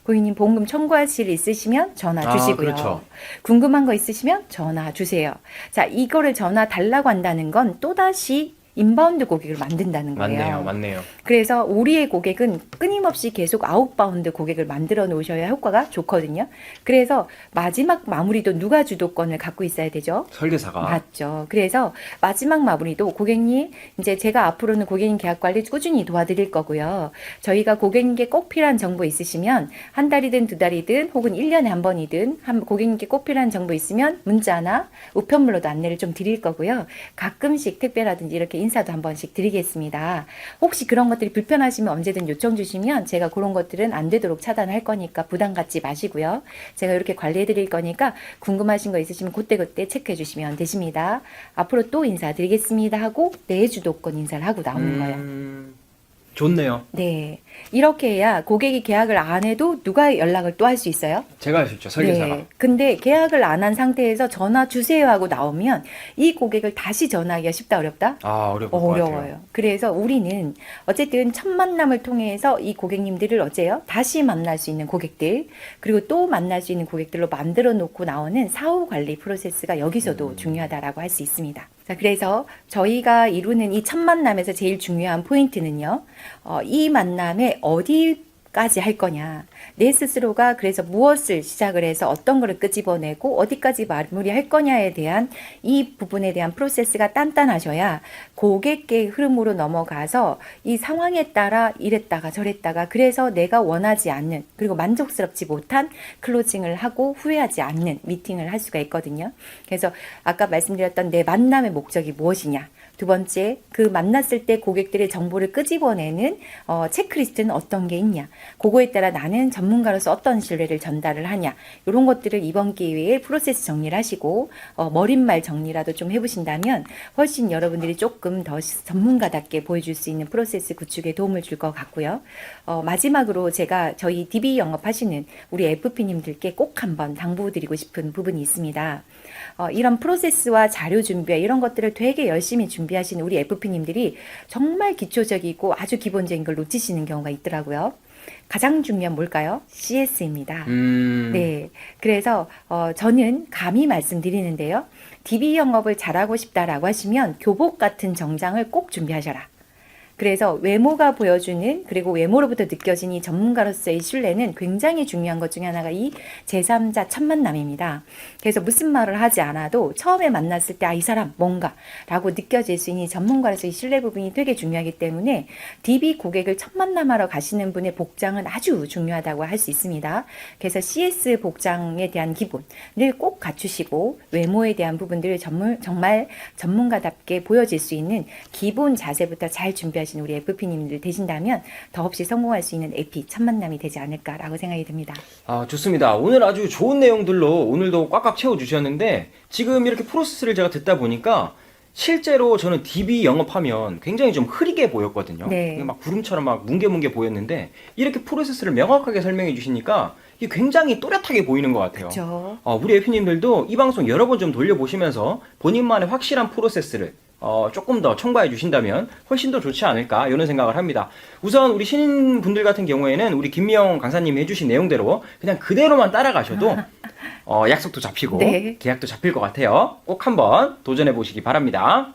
B: 고객님 보험금 청구하실 일 있으시면 전화 주시고요.
A: 그렇죠.
B: 궁금한 거 있으시면 전화 주세요. 자, 이거를 전화 달라고 한다는 건 또다시 인바운드 고객을 만든다는 거예요.
A: 맞네요.
B: 그래서 우리의 고객은 끊임없이 계속 아웃바운드 고객을 만들어 놓으셔야 효과가 좋거든요. 그래서 마지막 마무리도 누가 주도권을 갖고 있어야 되죠?
A: 설계사가.
B: 맞죠. 그래서 마지막 마무리도 고객님, 이제 제가 앞으로는 고객님 계약 관리 꾸준히 도와드릴 거고요. 저희가 고객님께 꼭 필요한 정보 있으시면 한 달이든 두 달이든 혹은 1년에 한 번이든 고객님께 꼭 필요한 정보 있으면 문자나 우편물로도 안내를 좀 드릴 거고요. 가끔씩 택배라든지 이렇게 인사도 한 번씩 드리겠습니다. 혹시 그런 것들이 불편하시면 언제든 요청 주시면 제가 그런 것들은 안 되도록 차단할 거니까 부담 갖지 마시고요. 제가 이렇게 관리해 드릴 거니까 궁금하신 거 있으시면 그때그때 체크해 주시면 되십니다. 앞으로 또 인사드리겠습니다 하고 내 주도권 인사를 하고 나오는 거예요.
A: 좋네요.
B: 네. 이렇게 해야 고객이 계약을 안 해도 누가 연락을 또 할 수 있어요?
A: 제가 할 수 있죠, 설계사가.
B: 네. 근데 계약을 안 한 상태에서 전화 주세요 하고 나오면 이 고객을 다시 전화하기가 쉽다 어렵다?
A: 어려울 것 같아요.
B: 어려워요. 그래서 우리는 어쨌든 첫 만남을 통해서 이 고객님들을 어째요? 다시 만날 수 있는 고객들, 그리고 또 만날 수 있는 고객들로 만들어 놓고 나오는 사후 관리 프로세스가 여기서도 중요하다라고 할 수 있습니다. 자, 그래서 저희가 이루는 이 첫 만남에서 제일 중요한 포인트는요, 이 만남에 어디까지 할 거냐. 내 스스로가 그래서 무엇을 시작을 해서 어떤 거를 끄집어내고 어디까지 마무리할 거냐에 대한 이 부분에 대한 프로세스가 단단하셔야 고객의 흐름으로 넘어가서 이 상황에 따라 이랬다가 저랬다가 그래서 내가 원하지 않는 그리고 만족스럽지 못한 클로징을 하고 후회하지 않는 미팅을 할 수가 있거든요. 그래서 아까 말씀드렸던 내 만남의 목적이 무엇이냐. 두 번째, 그 만났을 때 고객들의 정보를 끄집어내는 체크리스트는 어떤 게 있냐. 그거에 따라 나는 전문가로서 어떤 신뢰를 전달을 하냐. 이런 것들을 이번 기회에 프로세스 정리를 하시고 머릿말 정리라도 좀 해보신다면 훨씬 여러분들이 조금 더 전문가답게 보여줄 수 있는 프로세스 구축에 도움을 줄 것 같고요. 마지막으로 제가 저희 DB 영업하시는 우리 FP님들께 꼭 한번 당부드리고 싶은 부분이 있습니다. 이런 프로세스와 자료 준비 이런 것들을 되게 열심히 준비하시는 우리 FP님들이 정말 기초적이고 아주 기본적인 걸 놓치시는 경우가 있더라고요. 가장 중요한 뭘까요? CS입니다. 네. 그래서 저는 감히 말씀드리는데요. DB 영업을 잘하고 싶다라고 하시면 교복 같은 정장을 꼭 준비하셔라. 그래서 외모가 보여주는 그리고 외모로부터 느껴진 이 전문가로서의 신뢰는 굉장히 중요한 것 중에 하나가 이 제3자 첫 만남입니다. 그래서 무슨 말을 하지 않아도 처음에 만났을 때 이 사람 뭔가 라고 느껴질 수 있는 전문가로서의 신뢰 부분이 되게 중요하기 때문에 DB 고객을 첫 만남하러 가시는 분의 복장은 아주 중요하다고 할 수 있습니다. 그래서 CS 복장에 대한 기본을 꼭 갖추시고 외모에 대한 부분들을 정말 전문가답게 보여질 수 있는 기본 자세부터 잘 준비하시는 우리 FP님들 되신다면 더없이 성공할 수 있는 에피 첫 만남이 되지 않을까라고 생각이 듭니다.
A: 좋습니다. 오늘 아주 좋은 내용들로 오늘도 꽉꽉 채워주셨는데 지금 이렇게 프로세스를 제가 듣다 보니까 실제로 저는 DB 영업하면 굉장히 좀 흐리게 보였거든요.
B: 네.
A: 막 구름처럼 막 뭉게뭉게 보였는데 이렇게 프로세스를 명확하게 설명해 주시니까 이게 굉장히 또렷하게 보이는 것 같아요.
B: 그렇죠.
A: 우리 FP님들도 이 방송 여러 번 좀 돌려보시면서 본인만의 확실한 프로세스를 조금 더 첨가해 주신다면 훨씬 더 좋지 않을까 이런 생각을 합니다. 우선 우리 신인분들 같은 경우에는 우리 김미영 강사님이 해주신 내용대로 그냥 그대로만 따라가셔도 약속도 잡히고
B: 네.
A: 계약도 잡힐 것 같아요. 꼭 한번 도전해 보시기 바랍니다.